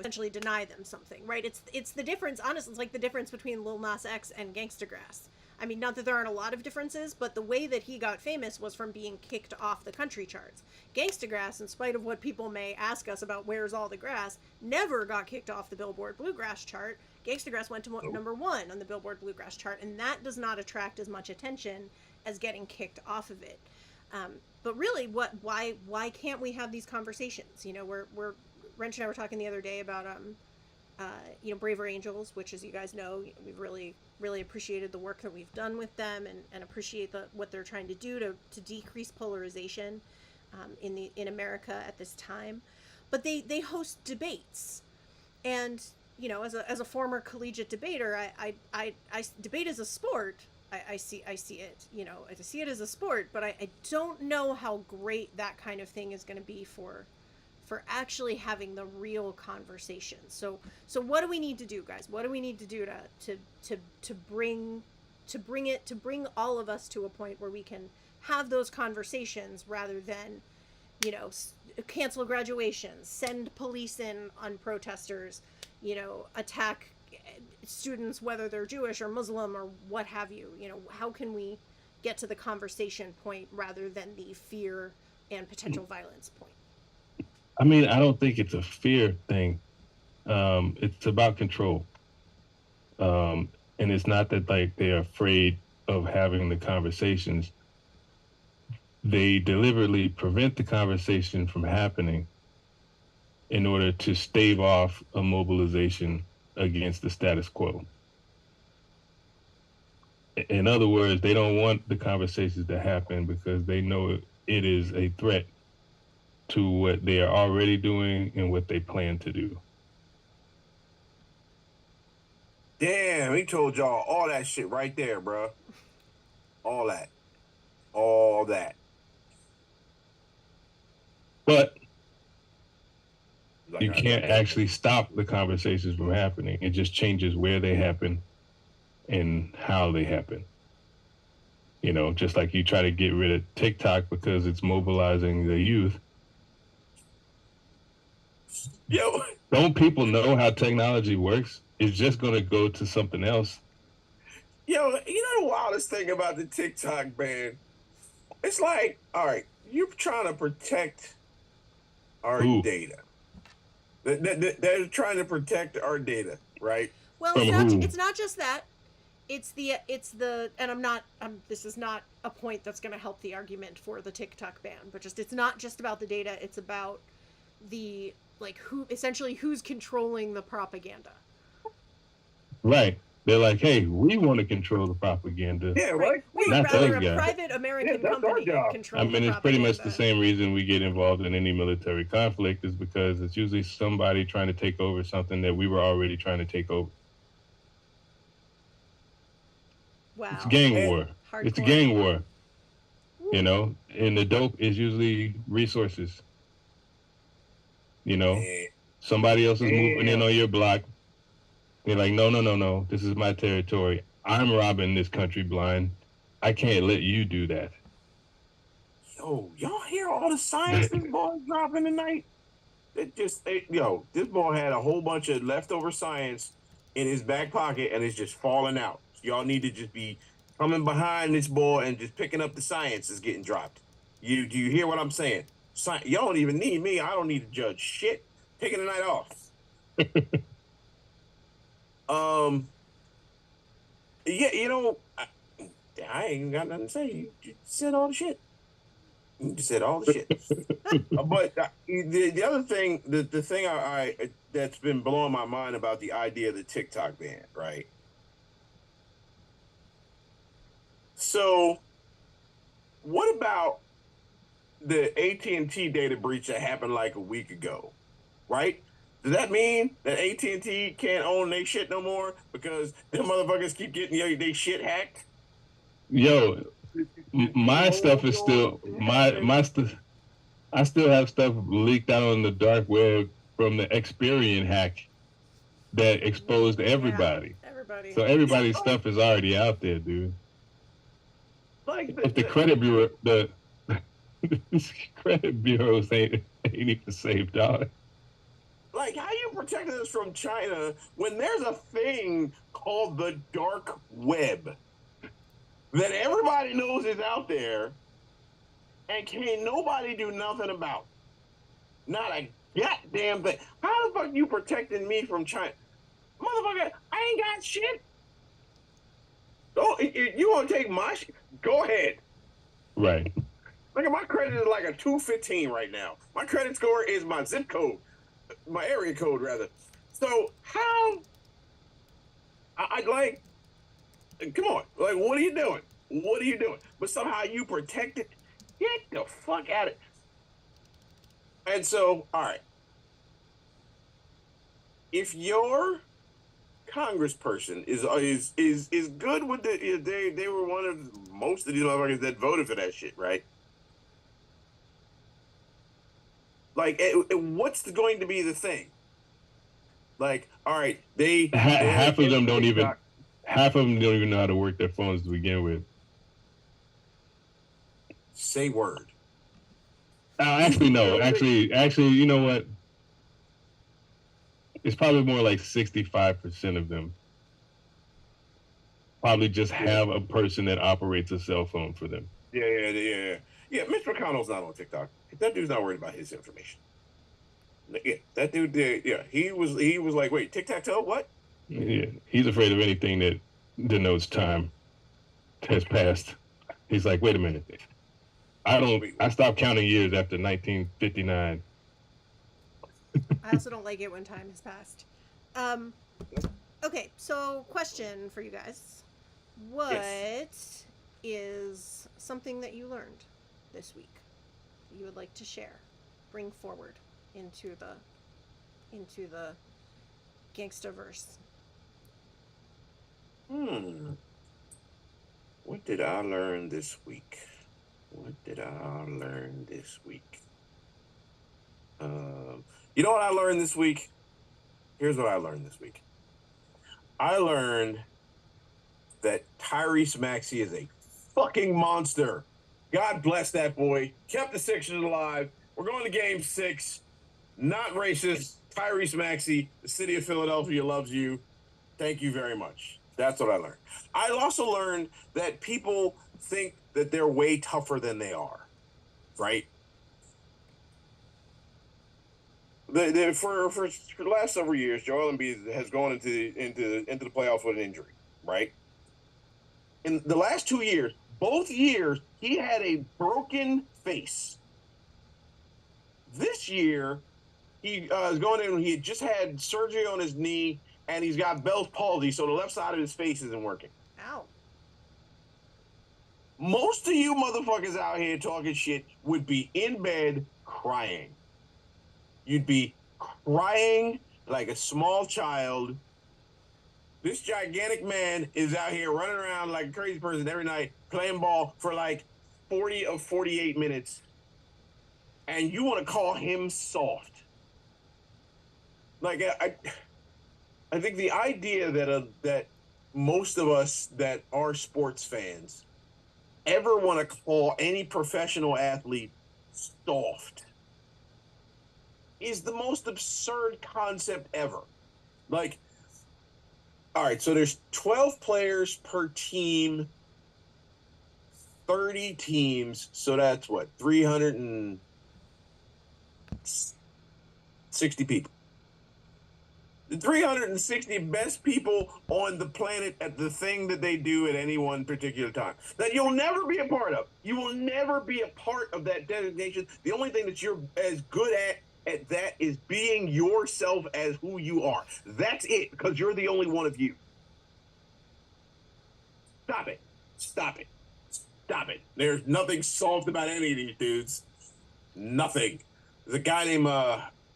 essentially deny them something, right? It's the difference, honestly, it's like the difference between Lil Nas X and Gangstagrass. I mean, not that there aren't a lot of differences, but the way that he got famous was from being kicked off the country charts. Gangstagrass, in spite of what people may ask us about where's all the grass, never got kicked off the Billboard Bluegrass chart. Gangstagrass went to number 1 on the Billboard Bluegrass chart, and that does not attract as much attention as getting kicked off of it. But really, why can't we have these conversations? We're Wrench and I were talking the other day about Braver Angels, which, as you guys know, we've really appreciated the work that we've done with them, and appreciate what they're trying to do to decrease polarization in America at this time. But they host debates, and as a former collegiate debater, I debate as a sport. I see it, I see it as a sport, but I don't know how great that kind of thing is going to be for actually having the real conversation. So what do we need to do, guys? What do we need to do to bring all of us to a point where we can have those conversations rather than, cancel graduations, send police in on protesters, attack students, whether they're Jewish or Muslim or what have you. How can we get to the conversation point rather than the fear and potential violence point? I mean, I don't think it's a fear thing. It's about control. And it's not that like they're afraid of having the conversations. They deliberately prevent the conversation from happening in order to stave off a mobilization against the status quo. In other words, they don't want the conversations to happen because they know it is a threat to what they are already doing and what they plan to do. Damn, he told y'all all that shit right there, bro. All that. But you can't actually stop the conversations from happening. It just changes where they happen and how they happen. Just like you try to get rid of TikTok because it's mobilizing the youth. Yo, don't people know how technology works? It's just going to go to something else. Yo, the wildest thing about the TikTok ban? It's like, all right, you're trying to protect our data. They're trying to protect our data, right? Well, it's not just that. It's the this is not a point that's going to help the argument for the TikTok ban, but it's not just about the data. It's about the who's controlling the propaganda. Right. They're like, hey, we want to control the propaganda. Yeah, right. We'd rather a private American company control the propaganda. It's pretty much the same reason we get involved in any military conflict is because it's usually somebody trying to take over something that we were already trying to take over. Wow. It's gang war. Hardcore. It's a gang war. Woo. And the dope is usually resources. Somebody else is moving in on your block. They're like, no, this is my territory. I'm robbing this country blind. I can't let you do that. Yo, y'all hear all the science this boy dropping tonight? This boy had a whole bunch of leftover science in his back pocket and it's just falling out. Y'all need to just be coming behind this boy and just picking up the science that's getting dropped. Do you hear what I'm saying? Y'all don't even need me. I don't need to judge shit. Taking the night off. Yeah, I ain't got nothing to say. You said all the shit. You said all the shit. But the other thing, the thing I that's been blowing my mind about the idea of the TikTok ban, right? So, what about the AT&T data breach that happened like a week ago, right? Does that mean that AT&T can't own their shit no more because them motherfuckers keep getting their shit hacked? Yo, my stuff is still my stuff. I still have stuff leaked out on the dark web from the Experian hack that exposed everybody. Yeah, everybody. So everybody's stuff is already out there, dude. Like If the credit bureau, the credit bureaus ain't even saved, dog. Like, how you protecting us from China when there's a thing called the dark web that everybody knows is out there and can't nobody do nothing about? Not a goddamn thing. How the fuck you protecting me from China? Motherfucker, I ain't got shit. Oh, you want to take my shit? Go ahead. Right. Look at my credit is like a 215 right now. My credit score is my zip code, my area code rather. So how? I like. Come on, like what are you doing? What are you doing? But somehow you protect it. Get the fuck out of it. And so, all right. If your congressperson is good with they were one of most of these motherfuckers that voted for that shit, right? Like, what's going to be the thing? Like, all right, half of them don't even know how to work their phones to begin with. Say word. Actually, no. Actually, you know what? It's probably more like 65% of them probably just have a person that operates a cell phone for them. Yeah. Mitch McConnell's not on TikTok. That dude's not worried about his information. Yeah, that dude did. Yeah, he was like, wait, tic-tac-toe, what? Yeah, he's afraid of anything that denotes time has passed. He's like, wait a minute. I stopped counting years after 1959. I also don't like it when time has passed. Okay, so question for you guys. What is something that you learned this week that you would like to share, bring forward into the Gangstaverse? What did I learn this week? You know what I learned this week? Here's what I learned this week. I learned that Tyrese Maxey is a fucking monster. God bless that boy. Kept the Sixers alive. We're going to game 6. Not racist. Tyrese Maxey, the city of Philadelphia loves you. Thank you very much. That's what I learned. I also learned that people think that they're way tougher than they are, right? For the last several years, Joel Embiid has gone into the playoffs with an injury, right? In the last 2 years, both years, he had a broken face. This year, he is going in. He had just had surgery on his knee, and he's got Bell's palsy, so the left side of his face isn't working. Ow. Most of you motherfuckers out here talking shit would be in bed crying. You'd be crying like a small child. This gigantic man is out here running around like a crazy person every night, playing ball for like 40 of 48 minutes. And you want to call him soft. Like, I think the idea that most of us that are sports fans ever want to call any professional athlete soft is the most absurd concept ever. Like, all right, so there's 12 players per team, 30 teams, so that's what, 360 people. The 360 best people on the planet at the thing that they do at any one particular time that you'll never be a part of. You will never be a part of that designation. The only thing that you're as good at that is being yourself as who you are. That's it, because you're the only one of you. Stop it. Stop it. Stop it. There's nothing soft about any of these dudes. Nothing. There's a guy named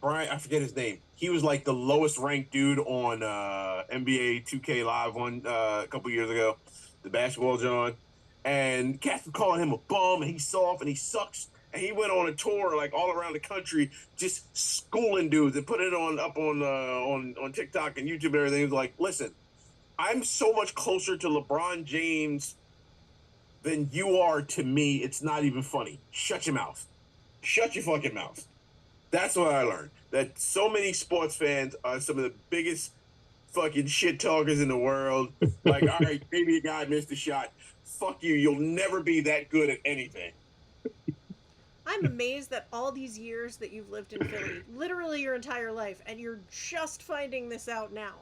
Brian, I forget his name. He was like the lowest ranked dude on NBA 2K Live a couple years ago, the basketball John. And cats were calling him a bum, and he's soft, and he sucks. And he went on a tour like all around the country, just schooling dudes and put it up on TikTok and YouTube and everything. He was like, listen, I'm so much closer to LeBron James than you are to me. It's not even funny. Shut your mouth. Shut your fucking mouth. That's what I learned. That so many sports fans are some of the biggest fucking shit talkers in the world. Like, all right, maybe a guy missed a shot. Fuck you. You'll never be that good at anything. I'm amazed that all these years that you've lived in Philly, literally your entire life, and you're just finding this out now.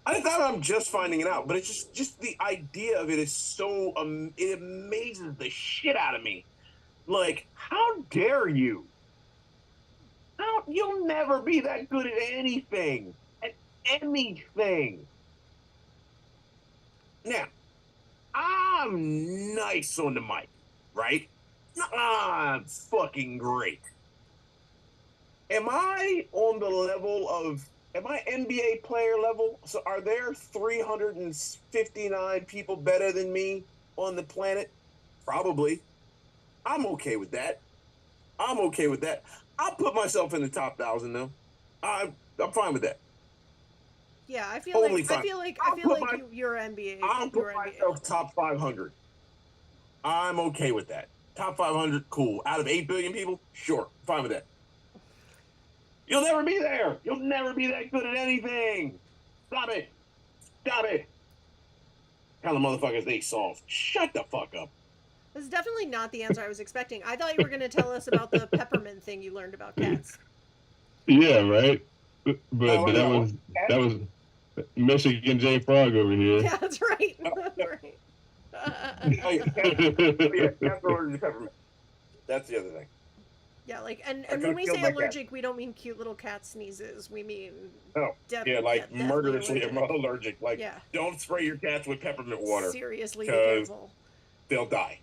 I thought I'm just finding it out, but it's just the idea of it is so it amazes the shit out of me. Like, how dare you? You'll never be that good at anything. At anything. Now, I'm nice on the mic, right? I'm fucking great. Am I on the level of, am I NBA player level? So are there 359 people better than me on the planet? Probably. I'm okay with that. I'm okay with that. I'll put myself in the top 1,000 though. I'm fine with that. Yeah, I feel Totally like fine. I feel like you're NBA. I'll put you're NBA. myself top 500. I'm okay with that. Top 500, cool. Out of 8 billion people, sure, fine with that. You'll never be there. You'll never be that good at anything. Stop it. Stop it. Kind of motherfuckers they soft. Shut the fuck up. This is definitely not the answer I was expecting. I thought you were going to tell us about the peppermint thing you learned about cats. Yeah, right. But Oh, that was Michigan J Frog over here. Yeah, that's right. That's right. Oh, yeah, cats are allergic to peppermint. That's the other thing. Yeah, like, and could've when we killed say my cat. allergic, we don't mean cute little cat sneezes. We mean Oh, yeah, like definitely murderously allergic. Like, Yeah. don't spray your cats with peppermint water. Seriously, be 'cause careful. they'll die.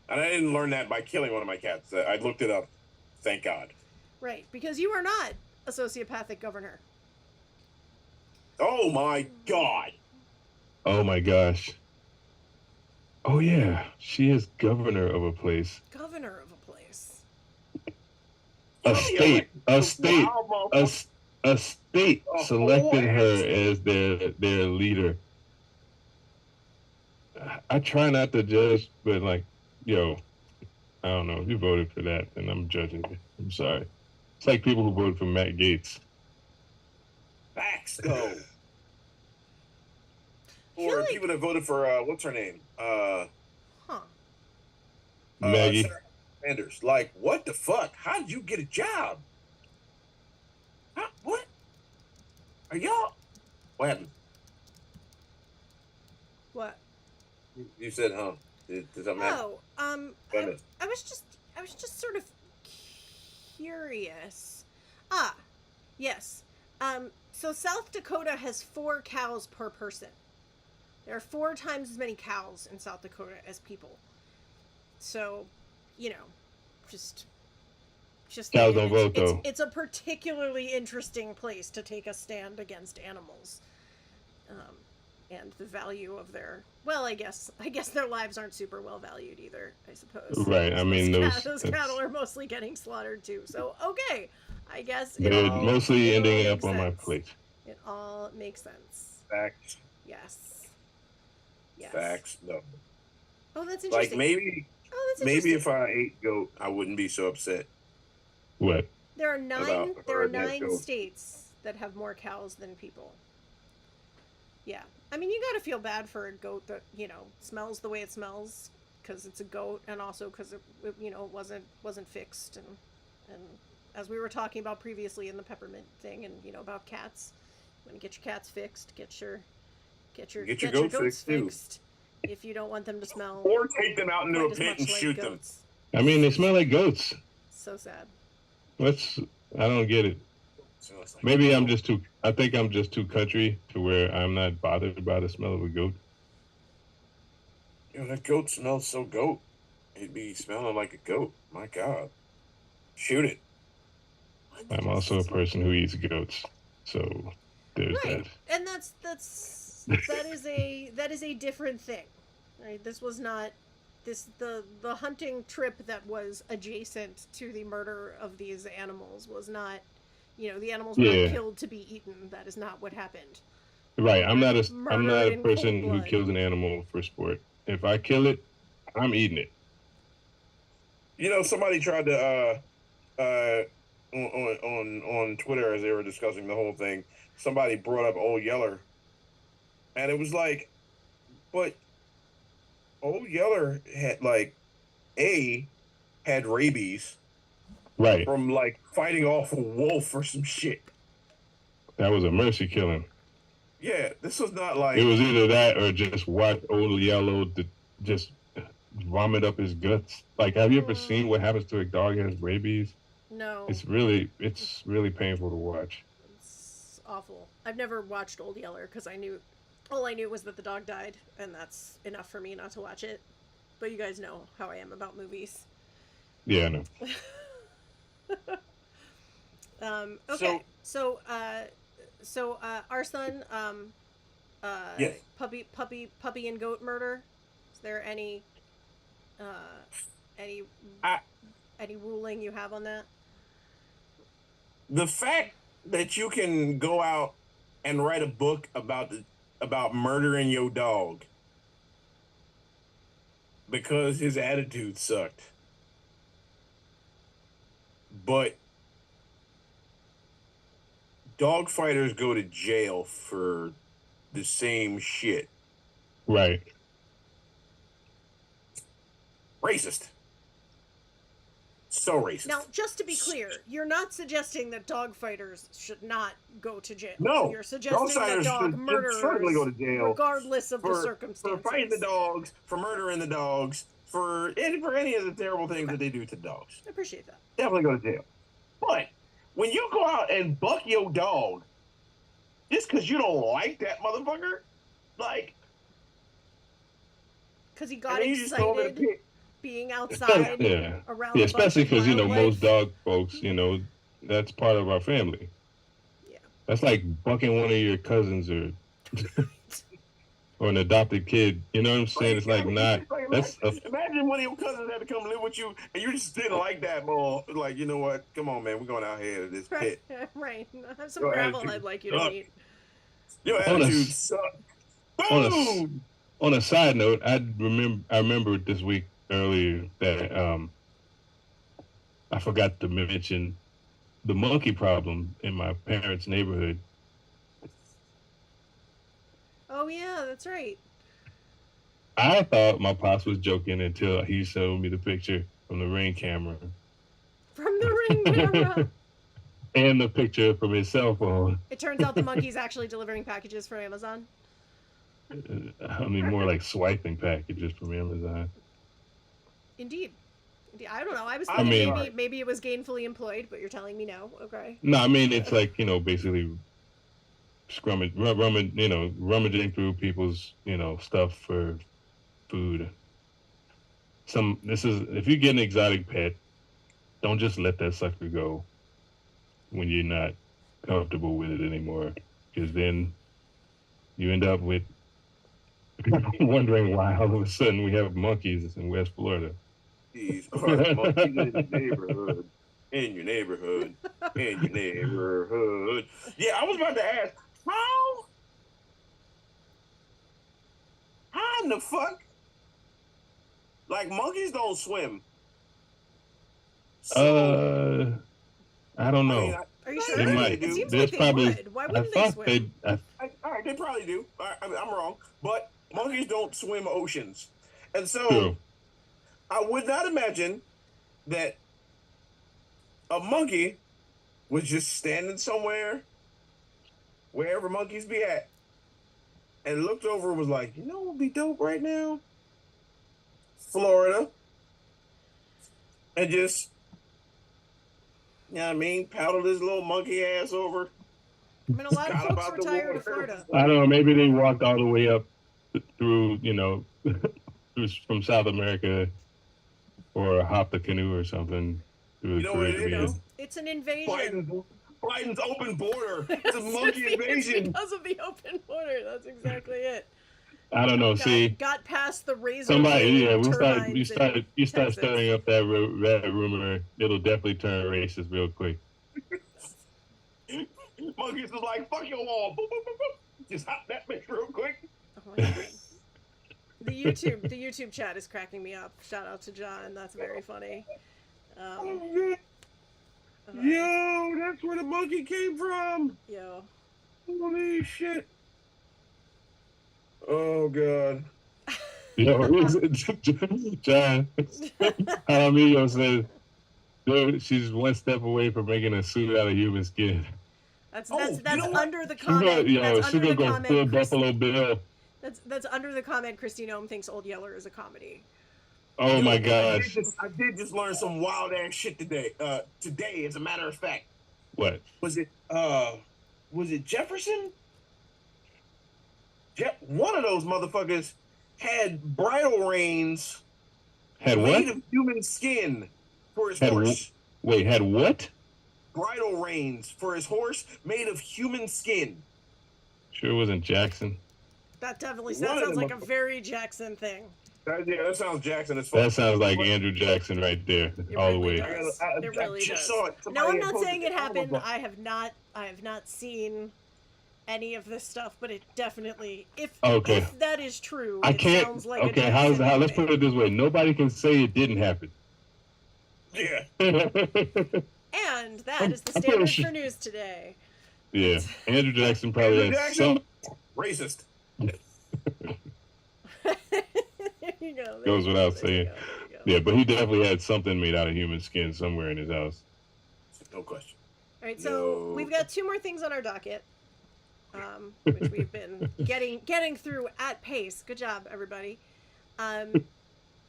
And I didn't learn that by killing one of my cats. I looked it up. Thank God. Right, because you are not a sociopathic governor. Oh my God. Oh my gosh. Oh yeah, she is governor of a place. Governor of a place. A state A selected whole her ass. as their leader. I try not to judge, but like, yo, I don't know. If you voted for that, then I'm judging you. I'm sorry. It's like people who voted for Matt Gates. Facts, though. feel Or like- people that voted for, what's her name? Huh. Maggie. Sarah Sanders. Like, what the fuck? How did you get a job? What? Are y'all? What happened? What? You said, huh? Did something happen? Oh, Go ahead. I was just sort of curious. Ah, yes. So South Dakota has 4 cows per person. There are 4 times as many cows in South Dakota as people. So, you know, just Cows thinking don't vote, though. it's a particularly interesting place to take a stand against animals. And the value of their, well, I guess their lives aren't super well valued either, I suppose. Right, I mean, Those cattle are mostly getting slaughtered too. So, okay, I guess it They're all, mostly it all ending makes up on my sense. plate. It all makes sense. Facts. Yes. Yes. Facts. No. Oh, that's Like, interesting. maybe interesting. if I ate goat, I wouldn't be so upset. What? There are 9 about there are her and that 9 goat. states that have more cows than people. Yeah. I mean, you got to feel bad for a goat that, you know, smells the way it smells cuz it's a goat, and also cuz it wasn't fixed and as we were talking about previously in the peppermint thing, and about cats. You want to get your cats fixed. Get your goats fixed, too. fixed. If you don't want them to smell Or take them out into quite a as pit much and like shoot them. goats. I mean, they smell like goats. So sad. I don't get it. Maybe I think I'm just too country to where I'm not bothered by the smell of a goat. That goat smells so goat. It'd be smelling like a goat. My God. Shoot it. I'm also a person who eats goats. So there's Right. that. And that is a different thing. Right? This was not the hunting trip that was adjacent to the murder of these animals was not, the animals were not killed to be eaten. That is not what happened. Right. I'm not a in person cold who blood. kills an animal for sport. If I kill it, I'm eating it. Somebody tried to on Twitter as they were discussing the whole thing, somebody brought up Old Yeller. And it was like, but Old Yeller had rabies. Right. From fighting off a wolf or some shit. That was a mercy killing. Yeah, this was not It was either that or just watch Old Yellow just vomit up his guts. Have you ever seen what happens to a dog that has rabies? No. It's really painful to watch. It's awful. I've never watched Old Yeller because all I knew was that the dog died, and that's enough for me not to watch it. But you guys know how I am about movies. Yeah, I know. Okay. So our son, yes. puppy and goat murder. Is there any ruling you have on that? The fact that you can go out and write a book about murdering your dog because his attitude sucked, but dog fighters go to jail for the same shit. Right. Racist. So racist. Now, just to be clear, you're not suggesting that dog fighters should not go to jail. No. You're suggesting that dog murderers certainly go to jail, regardless of the circumstances. For fighting the dogs, for murdering the dogs, for any of the terrible things that they do to dogs. I appreciate that. Definitely go to jail. But when you go out and buck your dog just because you don't like that motherfucker, because he got excited being outside around yeah, especially because wildlife. most dog folks, that's part of our family. Yeah, that's like bucking one of your cousins or an adopted kid. You know what I'm saying? It's imagine one of your cousins had to come live with you and you just didn't like that ball. You know what? Come on, man, we're going out here to this pit. Right. I have some gravel I'd like you to eat. Your attitude sucks. Boom! On a side note, I remember this week earlier that I forgot to mention the monkey problem in my parents' neighborhood. Oh yeah, that's right. I thought my pops was joking until he showed me the picture from the Ring camera. From the Ring camera. And the picture from his cell phone. It turns out the monkey's actually delivering packages from Amazon. I mean, more like swiping packages from Amazon. Indeed. I don't know. I was thinking maybe it was gainfully employed, but you're telling me no. Okay. No, I mean, it's basically rummaging through people's, stuff for food. If you get an exotic pet, don't just let that sucker go when you're not comfortable with it anymore, because then you end up with wondering why all of a sudden we have monkeys in West Florida. These are monkeys in the neighborhood. In your neighborhood. In your neighborhood. Yeah, I was about to ask, how in the fuck? Monkeys don't swim. So, I don't know. Are you sure? They might. It seems There's like probably, they would. Why wouldn't they swim? all right, they probably do. I'm wrong. But monkeys don't swim oceans. And so, True. I would not imagine that a monkey was just standing somewhere, wherever monkeys be at, and looked over and was like, you know what would be dope right now? Florida. And just, you know what I mean, paddled his little monkey ass over. I mean, a lot of Forgot folks about the retire to water. Florida. I don't know. Maybe they walked all the way up through, from South America, or hopped a canoe or something through You the know what it Caribbean. is? It's an invasion. Biden's open border. It's a monkey It's invasion. because of the open border. That's exactly it. I don't know. See, Got past the razor. somebody, blade you start Texas. stirring up that rumor. It'll definitely turn racist real quick. Monkeys was like, fuck your wall. Boop, boop, boop, boop. Just hop that bitch real quick. Oh my God. The YouTube chat is cracking me up. Shout out to John. That's very funny. Yo, that's where the monkey came from. Yo. Holy shit. Oh God. Yo, John, Jaramillo says, dude, she's one step away from making a suit out of human skin. That's you know what? under the comment. That's She's under gonna the go comment. full Buffalo Bill. That's under the comment. Christine Ohm thinks Old Yeller is a comedy. Oh my gosh. I did just learn some wild ass shit today. Today, as a matter of fact. What? Was it Jefferson? One of those motherfuckers had bridle reins Had made what? of human skin for his Had horse. Wait, had what? Bridle reins for his horse made of human skin. Sure it wasn't Jackson. That definitely One of sounds them like a motherfuckers. very Jackson thing. That sounds Jackson as fuck. That sounds like Andrew Jackson right there, It all really the way. does. I It really just does. saw it. No, Somebody I'm had not posted saying it it. happened. I have not seen any of this stuff, but it definitely, if that is true, I it can't. sounds like Okay, a how? Jackson Let's thing. put it this way: nobody can say it didn't happen. Yeah. And that is the I'm standard pretty for news today. Yeah, Andrew Jackson probably Andrew has Jackson? some. Racist. There you go. There Goes you without go, there you saying. go, there you go. Yeah, but he definitely had something made out of human skin somewhere in his house. No question. All right, so No. we've got 2 more things on our docket, which we've been getting through at pace. Good job, everybody.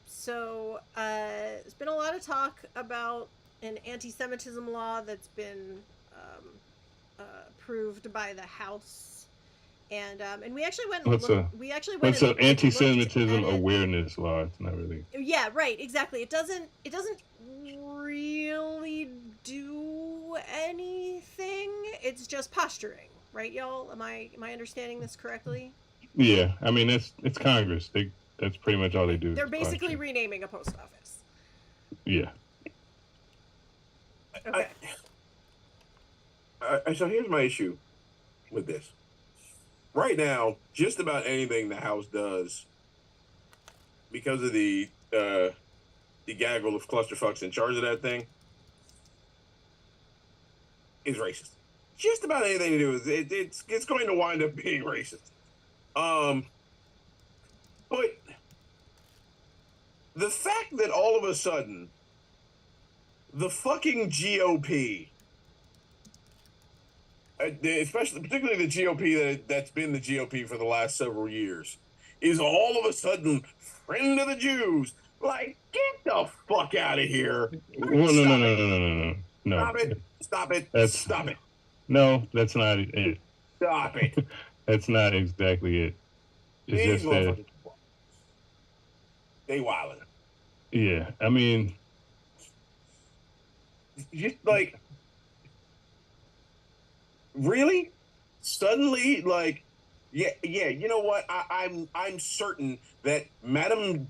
So there's been a lot of talk about an anti-Semitism law that's been approved by the House, and we actually went. What's an anti-Semitism looked at it. awareness law? It's not really. Yeah, right. Exactly. It doesn't really do anything. It's just posturing, right, y'all? Am I understanding this correctly? Yeah, I mean it's Congress. That's pretty much all they do. They're basically renaming a post office. Yeah. Okay. So here's my issue with this. Right now, just about anything the House does, because of the gaggle of clusterfucks in charge of that thing, is racist. Just about anything to do with it, it's going to wind up being racist. But the fact that all of a sudden the fucking GOP, particularly the GOP that's been the GOP for the last several years, is all of a sudden friend of the Jews. Like, get the fuck out of here! Well, no. Stop it! Stop it! No, that's not it. Stop it! That's not exactly it. It's These just that. motherfuckers, they wildin'. Yeah, I mean, Just like, really? Suddenly, like, yeah. You know what? I'm certain that Madam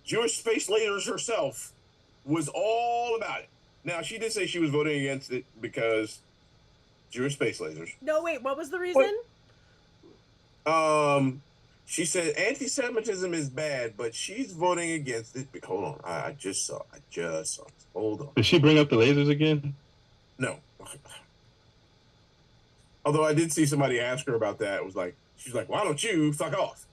Jewish Space Lasers herself was all about it. Now, she did say she was voting against it because Jewish Space Lasers. No, wait. What was the reason? She said anti-Semitism is bad, but she's voting against it. Hold on, I just saw. Hold on. did she bring up the lasers again? No. Although I did see somebody ask her about that. It was like, she's like, why don't you fuck off?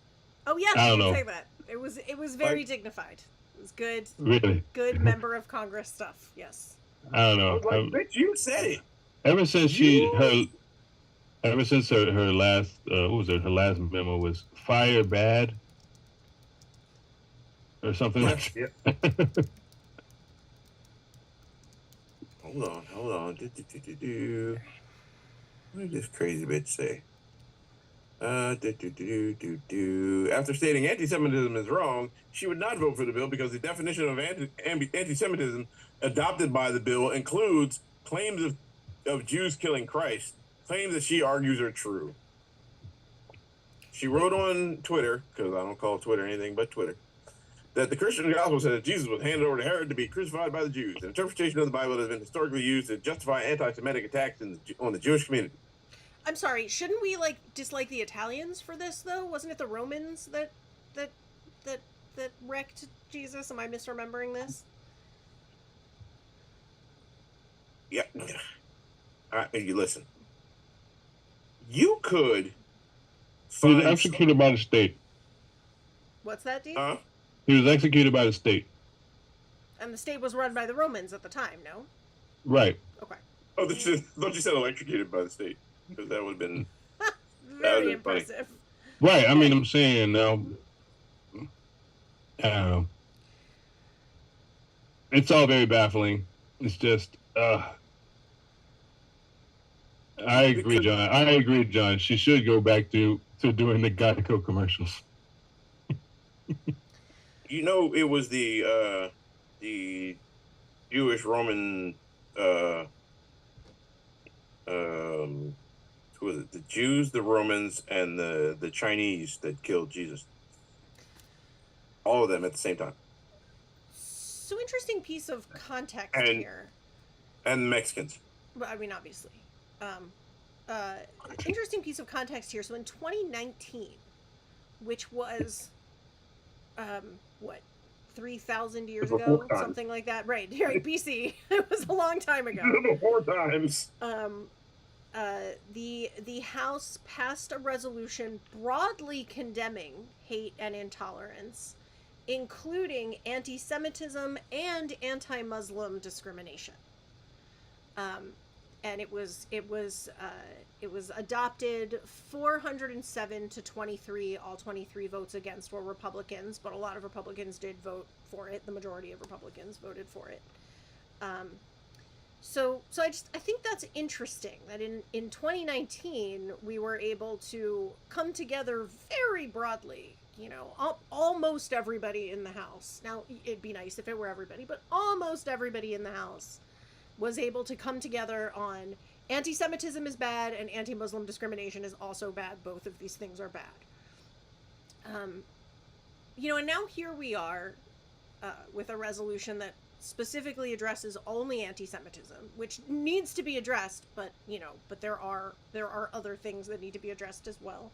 Oh yeah, I don't you know. say that. It was very dignified. It was good. Really? Good member of Congress stuff. Yes. I don't I know. was like, bitch, you said it. Ever since You- ever since her last, what was it? Her last memo was fire bad or something like Yeah. that. Hold on. What did this crazy bitch say? After stating anti-Semitism is wrong, she would not vote for the bill because the definition of anti-Semitism adopted by the bill includes claims of Jews killing Christ, claims that she argues are true. She wrote on Twitter, because I don't call Twitter anything but Twitter, that the Christian gospel says that Jesus was handed over to Herod to be crucified by the Jews. An interpretation of the Bible that has been historically used to justify anti-Semitic attacks on the Jewish community. I'm sorry. Shouldn't we dislike the Italians for this though? Wasn't it the Romans that wrecked Jesus? Am I misremembering this? Yeah. You listen. You could He was find executed by the state. What's that, D? He was executed by the state. And the state was run by the Romans at the time, no? Right. Okay. Oh, thought you said electrocuted by the state, because that would have been Very been funny. impressive. Right. I mean, I'm saying now. It's all very baffling. It's just. I agree, John. She should go back to doing the Geico commercials. You know, it was the Jewish Roman who was it? The Jews, the Romans, and the Chinese that killed Jesus. All of them at the same time. So interesting piece of context And- here. And the Mexicans. Well, I mean, obviously. Interesting piece of context here. So in 2019, which was, what, 3,000 years Before ago? time. Something like that. Right, BC. It was a long time ago. 4 times. The House passed a resolution broadly condemning hate and intolerance, including anti-Semitism and anti-Muslim discrimination. And it was adopted 407 to 23. All 23 votes against were Republicans, but a lot of Republicans did vote for it. The majority of Republicans voted for it. So I think that's interesting that in 2019 we were able to come together very broadly. You know, almost everybody in the House. Now it'd be nice if it were everybody, but almost everybody in the House was able to come together on anti-Semitism is bad and anti-Muslim discrimination is also bad. Both of these things are bad. You know, and now here we are with a resolution that specifically addresses only anti-Semitism, which needs to be addressed, but you know, but there are other things that need to be addressed as well,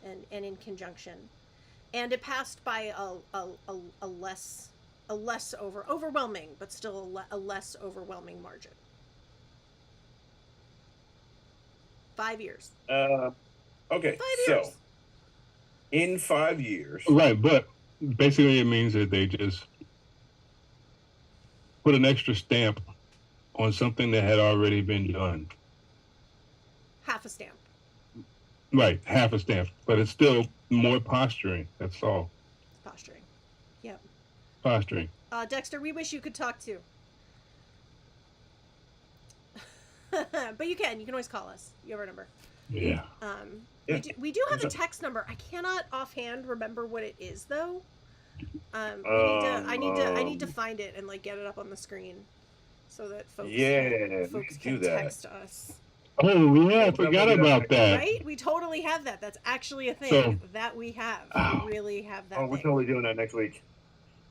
and in conjunction. And it passed by a less overwhelming, but still a less overwhelming margin. 5 years. Okay. 5 years. So, in 5 years. Right, but basically it means that they just put an extra stamp on something that had already been done. Half a stamp. Right, half a stamp, but it's still more posturing. That's all. Posturing. Yep. Posturing. Dexter, we wish you could talk too. But you can always call us. You have our number. Yeah. Yeah. We do have a text number. I cannot offhand remember what it is though. I need to find it and like get it up on the screen so that folks we can do that. text us. Oh yeah, I forgot about that. Right? We totally have that. That's actually a thing So- that we have. We really have that. Oh, we're thing. totally doing that next week.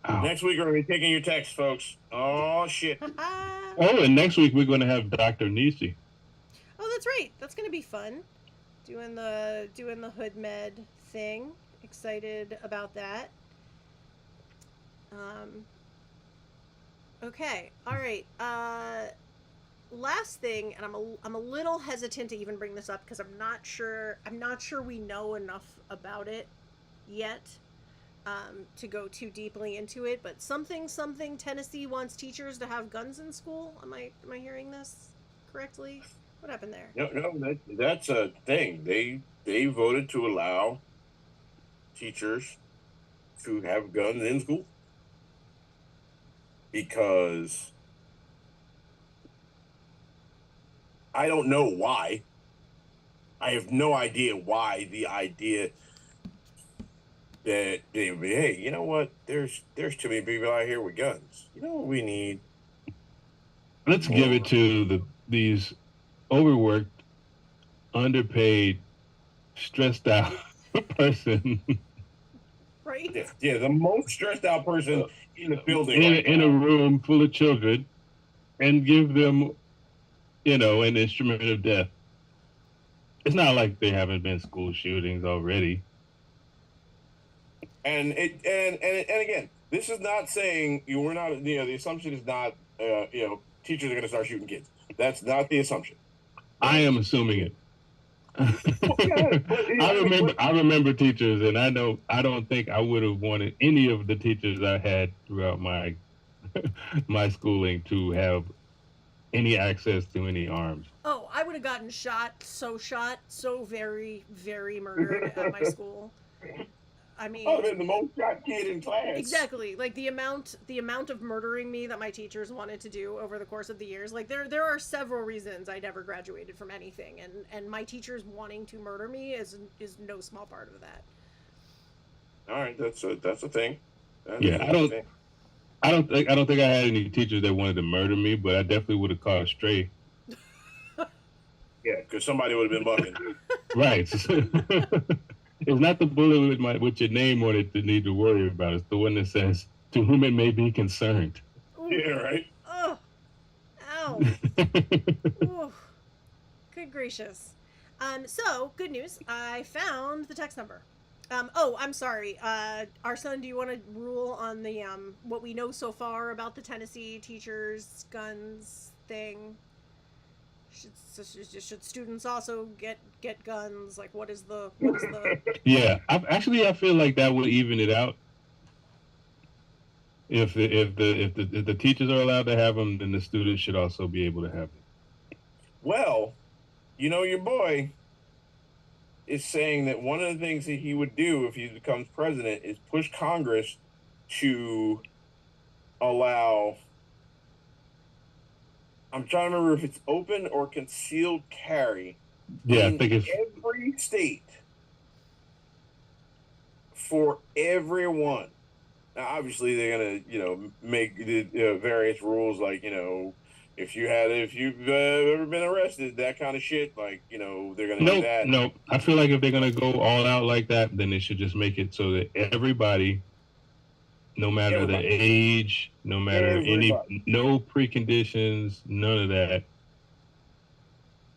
Oh. Next week, we're going to be taking your texts, folks. Oh, shit. Oh, and next week we're going to have Dr. Nisi. Oh, that's right. That's gonna be fun. Doing the Hood Med thing. Excited about that. Okay. All right. Last thing, and I'm a little hesitant to even bring this up because I'm not sure we know enough about it yet to go too deeply into it. But something Tennessee wants teachers to have guns in school. Am I hearing this correctly? What happened there? No, that's a thing. They voted to allow teachers to have guns in school because I don't know why. I have no idea why the idea that they would be, hey, you know what? There's too many people out here with guns. You know what we need? Let's give it to these overworked, underpaid, stressed out person Right? Yeah, the most stressed out person in the building in a room full of children, and give them, an instrument of death. It's not like there haven't been school shootings already. And again, this is not saying we're not. The assumption is not. Teachers are going to start shooting kids. That's not the assumption. I am assuming it. I remember teachers, and I don't think I would have wanted any of the teachers I had throughout my my schooling to have any access to any arms. Oh, I would have gotten shot, so very, very murdered at my school. I mean, I've been the most shot kid in class. Exactly. Like the amount of murdering me that my teachers wanted to do over the course of the years. Like there are several reasons I never graduated from anything, and my teachers wanting to murder me is no small part of that. All right, that's a thing. I don't think I had any teachers that wanted to murder me, but I definitely would have caught a stray. Yeah, because somebody would have been bucking. Right. It's not the bullet with your name on it that need to worry about. It's the one that says, "To whom it may be concerned." Ooh. Yeah, right. Oh, ow. Ooh. Good gracious. So good news. I found the text number. I'm sorry. Our son, do you want to rule on the what we know so far about the Tennessee teachers' guns thing? Should students also get guns? Like, what is the? Yeah, I feel like that would even it out. If the teachers are allowed to have them, then the students should also be able to have them. Well, your boy is saying that one of the things that he would do if he becomes president is push Congress to allow. I'm trying to remember if it's open or concealed carry. Yeah, I think it's every state for everyone. Now, obviously, they're gonna, make the various rules like, if you've ever been arrested, that kind of shit. Like, they're gonna do that. Nope. I feel like if they're gonna go all out like that, then they should just make it so that everybody, no matter the age, no matter no preconditions, none of that.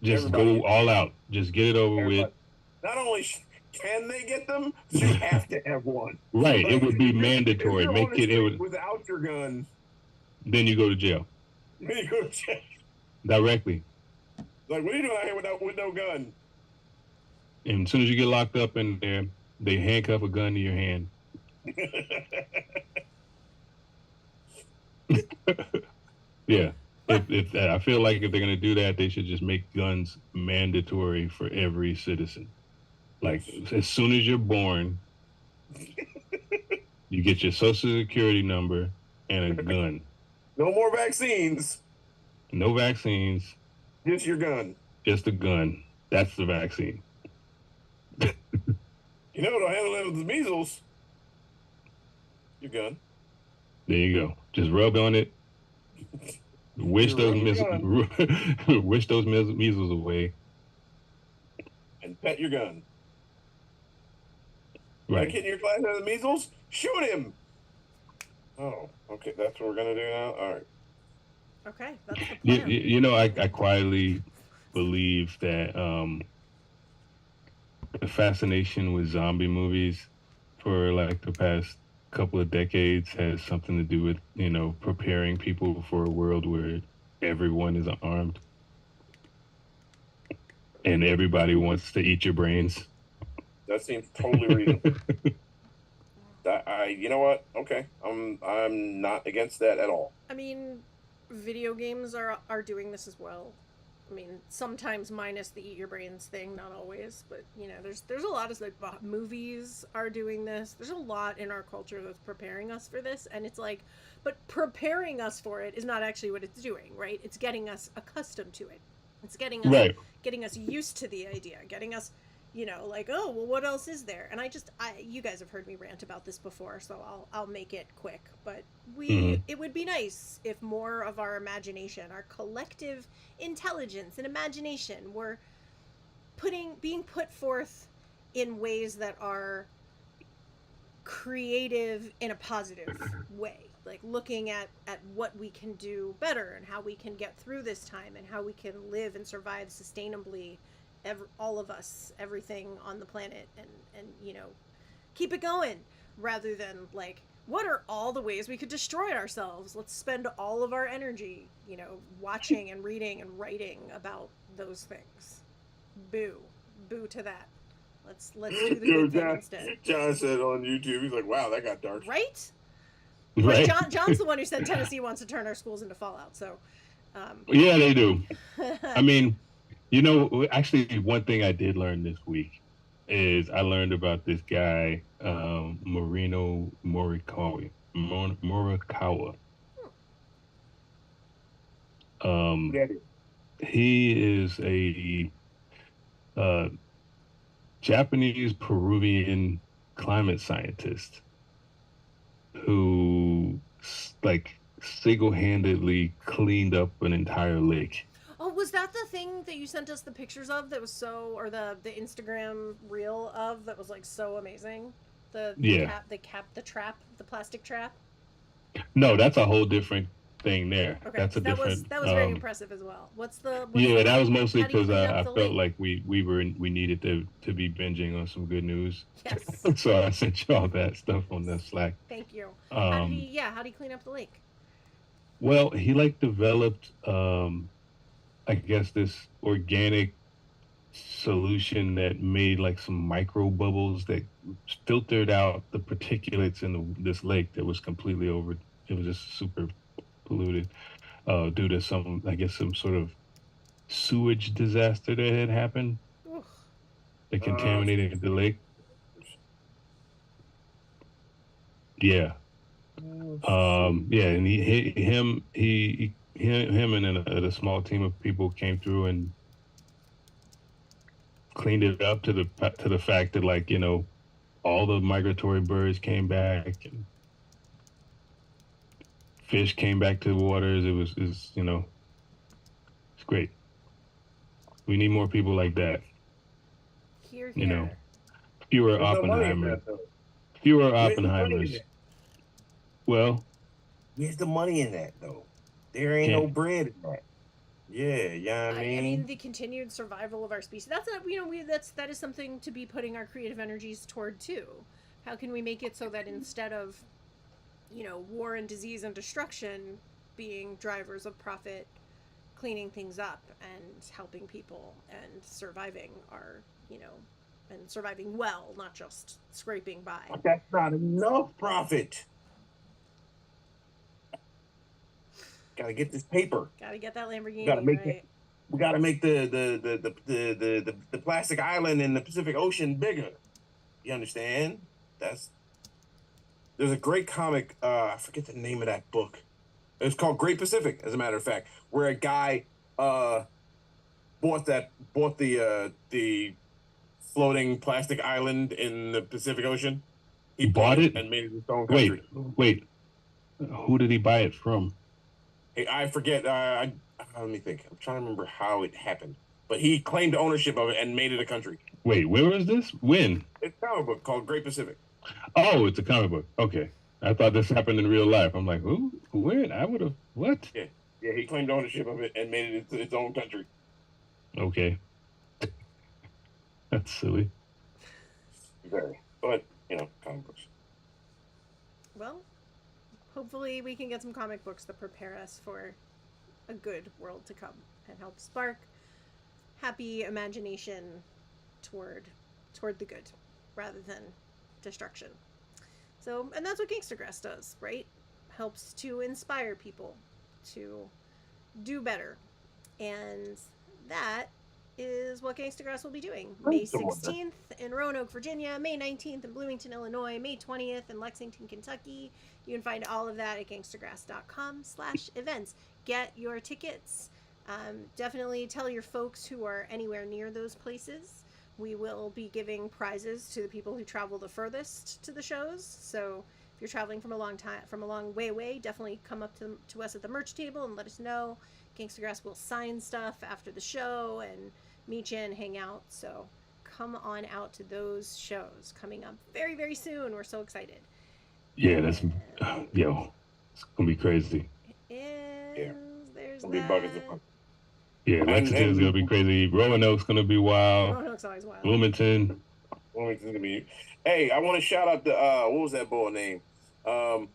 Just go all out. Just get it over with. Not only can they get them, you have to have one. Right. It would be mandatory. Make it without your gun. Then you go to jail. Then you go to jail. Directly. Like, what are you doing out here with no gun? And as soon as you get locked up in there, they handcuff a gun to your hand. Yeah. If I feel like if they're gonna do that, they should just make guns mandatory for every citizen. Like, as soon as you're born, you get your social security number and a gun. No more vaccines. No vaccines. Just your gun. Just a gun. That's the vaccine. It'll handle it with the measles. Your gun. There you go. Just rub on it. Wish those measles away. And pet your gun. Right. A kid in your class has the measles? Shoot him. Oh, okay. That's what we're gonna do now. All right. Okay, that's the plan. I quietly believe that the fascination with zombie movies for like the past couple of decades has something to do with, preparing people for a world where everyone is armed and everybody wants to eat your brains. That seems totally reasonable. You know what? Okay, I'm not against that at all. I mean, video games are doing this as well. I mean, sometimes minus the eat your brains thing, not always, but you know, there's a lot of like movies are doing this. There's a lot in our culture that's preparing us for this, and it's like, but preparing us for it is not actually what it's doing, right? It's getting us accustomed to it. It's Right. getting us used to the idea, getting us, you know, like, oh, well, what else is there? And you guys have heard me rant about this before, so I'll make it quick. But Hmm. it would be nice if more of our imagination, our collective intelligence and imagination, were being put forth in ways that are creative in a positive way, like looking at what we can do better and how we can get through this time and how we can live and survive sustainably, all of us, everything on the planet, and you know, keep it going, rather than like, what are all the ways we could destroy ourselves? Let's spend all of our energy, you know, watching and reading and writing about those things. Boo. Boo to that. Let's do the good thing instead. John said on YouTube, he's like, "Wow, that got dark." Right? But Right. John's the one who said Tennessee wants to turn our schools into Fallout. So, Yeah, they do. I mean, you know, actually, one thing I did learn this week is I learned about this guy, Marino Morikawa. Um, Yeah. he is a uh, Japanese Peruvian climate scientist who like single-handedly cleaned up an entire lake. oh, was that the thing that you sent us the pictures of that was so, or the Instagram reel of that was like so amazing? Yeah. The trap, the plastic trap. No, that's a whole different thing there. Okay, That's a different. that was very impressive as well. What's Yeah, the that was lake? mostly How do you because clean I up the felt lake? like we needed to be binging on some good news. Yes, So I sent you all that stuff on the Slack. thank you. Um, How do you clean up the lake? well, he like developed I guess this organic solution that made like some micro bubbles that filtered out the particulates in this lake that was completely over. It was just super polluted due to some, I guess, some sort of sewage disaster that had happened Ooh, that contaminated the lake. Yeah. Yeah, and him and a small team of people came through and cleaned it up to the fact that, like, you know, all the migratory birds came back and fish came back to the waters. Is you know, it's great. We need more people like that. here, You know, here. fewer There's no money in Oppenheimers. that, though. Fewer Where's the money in Oppenheimers. that? Well, Where's the money in that, though? There ain't no can't. bread in that. Yeah, yeah. I mean, the continued survival of our species. That's not, you know, that is something to be putting our creative energies toward too. How can we make it so that instead of, you know, war and disease and destruction being drivers of profit, cleaning things up and helping people and surviving our, you know, and surviving well, not just scraping by. But that's not enough profit. Gotta get this paper. Gotta get that Lamborghini, Gotta make right? We gotta make the plastic island in the Pacific Ocean bigger. You understand? There's a great comic. I forget the name of that book. It's called Great Pacific, as a matter of fact, where a guy bought the floating plastic island in the Pacific Ocean. He Bought it and made it his own country. Wait. Who did he buy it from? Hey, I forget. Let me think. I'm trying to remember how it happened. But he claimed ownership of it and made it a country. Wait, where was this? When? It's a comic book called Great Pacific. Oh, it's a comic book. Okay. I thought this happened in real life. I'm like, who? When? I would have. What? Yeah, he claimed ownership of it and made it its own country. Okay. That's silly. Very. But, you know, comic books. Well, hopefully we can get some comic books that prepare us for a good world to come and help spark happy imagination toward the good rather than destruction. So, and that's what Gangstagrass does, right? Helps to inspire people to do better. And that is what Gangstagrass will be doing. May 16th in Roanoke, Virginia, May 19th in Bloomington, Illinois, May 20th in Lexington, Kentucky. You can find all of that at gangstagrass.com/events. Get your tickets. Definitely tell your folks who are anywhere near those places. We will be giving prizes to the people who travel the furthest to the shows. So if you're traveling from a long way away, definitely come up to us at the merch table and let us know. Gangstagrass will sign stuff after the show and meet you and hang out. So come on out to those shows coming up very, very soon. We're so excited. Yeah, that's it's gonna be crazy. There's It'll be buckets of fun. Yeah, Lexington's gonna be crazy. Roanoke's gonna be wild. Roanoke's always wild. Bloomington. Bloomington's gonna be. Hey, I want to shout out the what was that boy name? All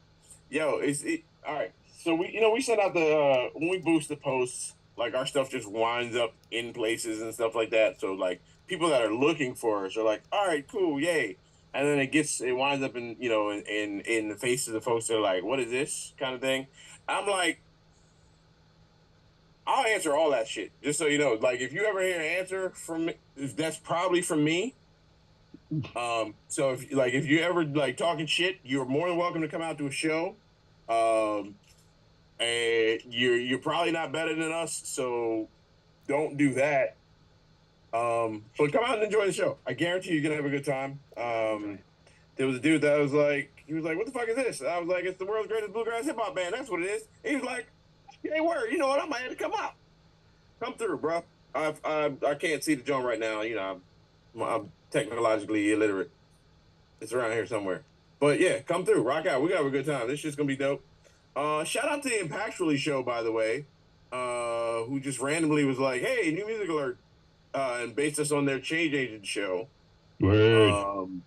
right. So we send out the when we boost the posts, like our stuff just winds up in places and stuff like that. So like people that are looking for us are like, all right, cool, yay. And then it winds up in the faces of folks that are like, what is this kind of thing? I'm like, I'll answer all that shit. Just so you know, like if you ever hear an answer from me, that's probably from me. So if you ever like talking shit, you're more than welcome to come out to a show. And you're probably not better than us, so don't do that. So come out and enjoy the show. I guarantee you're gonna have a good time. There was a dude that was like, what the fuck is this? And I was like, it's the world's greatest bluegrass hip hop band. That's what it is. And he was like, hey, word, you know what? I might have to come out. Come through, bro. I can't see the joint right now. You know, I'm technologically illiterate. It's around here somewhere. But yeah, come through, rock out. We got a good time. This shit's gonna be dope. Shout out to the Impactually show, by the way, who just randomly was like, hey, new music alert, and based us on their Change Agent show. Word.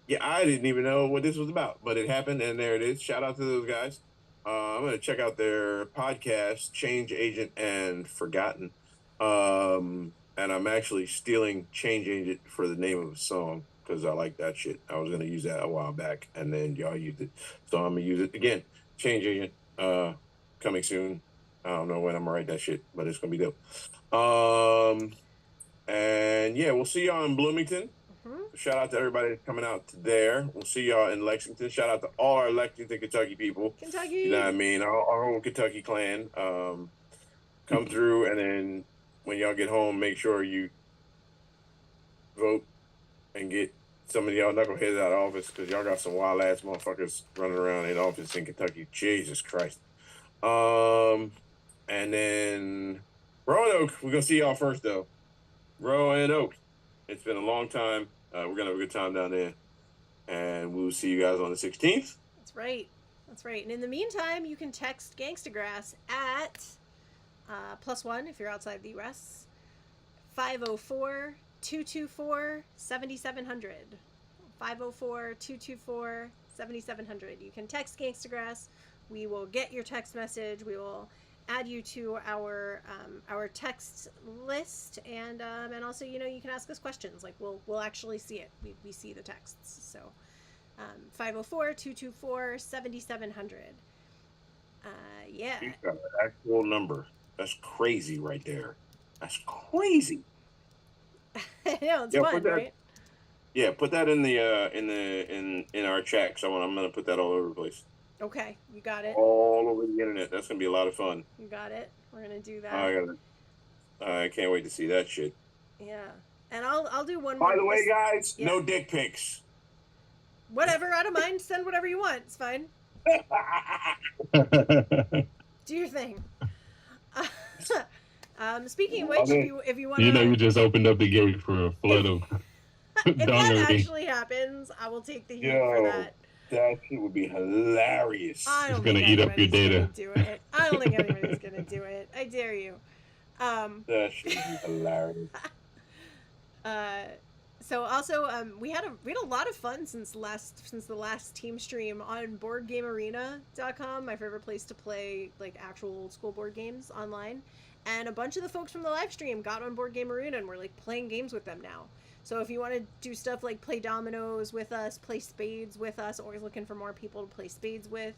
Yeah, I didn't even know what this was about, but it happened, and there it is. Shout out to those guys. I'm going to check out their podcast, Change Agent and Forgotten. And I'm actually stealing Change Agent for the name of a song because I like that shit. I was going to use that a while back, and then y'all used it. So I'm going to use it again. Change Agent, coming soon. I don't know when I'm going to write that shit, but it's going to be dope. And yeah, we'll see y'all in Bloomington. Shout out to everybody that's coming out there. We'll see y'all in Lexington. Shout out to all our Lexington, Kentucky people. Kentucky. You know what I mean? Our whole Kentucky clan. Come through, and then when y'all get home, make sure you vote and get some of y'all knuckleheads out of office because y'all got some wild ass motherfuckers running around in office in Kentucky. Jesus Christ. And then Roanoke, we're gonna see y'all first though. Roanoke. It's been a long time. We're going to have a good time down there. And we'll see you guys on the 16th. That's right. That's right. And in the meantime, you can text Gangstagrass at +1 if you're outside the U.S. 504-224-7700. 504-224-7700. You can text Gangstagrass. We will get your text message. We will add you to our text list, and also you can ask us questions. Like we'll actually see it. We see the texts. So 504-224-7700. Yeah. You got an actual number. That's crazy right there. That's crazy. I know, it's fun, right? Yeah, put that in in our chat. So I'm gonna put that all over the place. Okay, you got it. All over the internet. That's gonna be a lot of fun. You got it. We're gonna do that. I can't wait to see that shit. Yeah, and I'll do one. By the way, guys, no dick pics. Whatever, I don't mind. Send whatever you want. It's fine. Do your thing. Speaking of which, if you want to, you just opened up the gate for a flood of. If that actually happens, I will take the heat for that. That shit would be hilarious. It's gonna eat up your data. I don't think anybody's gonna do it. I dare you. That shit would be hilarious. So also, we had a lot of fun since the last team stream on BoardGameArena.com, my favorite place to play like actual old school board games online. And a bunch of the folks from the live stream got on Board Game Arena and we're like playing games with them now. So if you want to do stuff like play dominoes with us, play spades with us, always looking for more people to play spades with.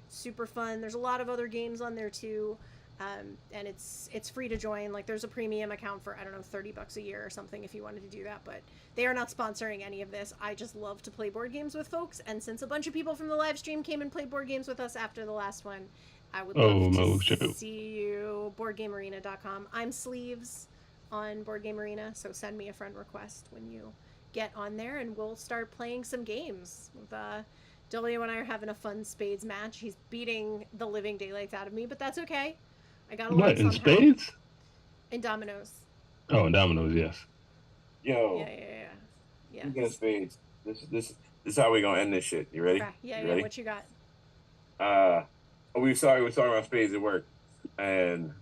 Super fun. There's a lot of other games on there too. And it's free to join. Like, there's a premium account for, I don't know, $30 a year or something if you wanted to do that. But they are not sponsoring any of this. I just love to play board games with folks, and since a bunch of people from the live stream came and played board games with us after the last one, I would love to see you. BoardGameArena.com. I'm Sleeves on Board Game Arena, so send me a friend request when you get on there, and we'll start playing some games. W and I are having a fun spades match. He's beating the living daylights out of me, but that's okay. I got along somehow. In spades? In dominoes. Oh, in dominoes, yes. Yo. Yeah. You get spades. This is how we gonna end this shit. You ready? Okay. You Yeah. ready? What you got? We were talking about spades at work, and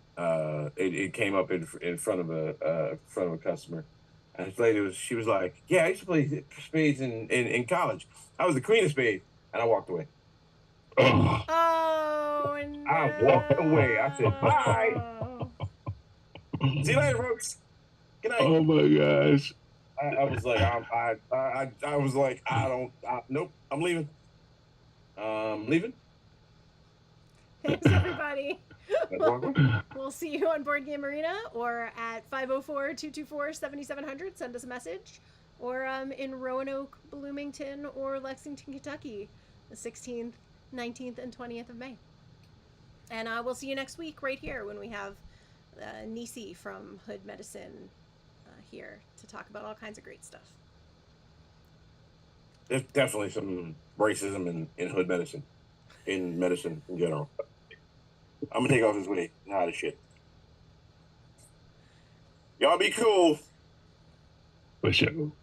it came up in front of a customer, and this lady she was like, "Yeah, I used to play spades in college. I was the queen of spades," and I walked away. Oh. No. I walked away. I said, "Bye. See you later, folks. Good night." Oh my gosh. I was like, I was like, nope, I'm leaving. Leaving. Thanks, everybody. We'll see you on Board Game Arena or at 504-224-7700. Send us a message. Or in Roanoke, Bloomington, or Lexington, Kentucky, the 16th, 19th, and 20th of May. And we'll see you next week right here when we have Nisi from Hood Medicine here to talk about all kinds of great stuff. There's definitely some racism in hood medicine, in medicine in general. I'm gonna take off this wig. Nah, this shit. Y'all be cool. For sure.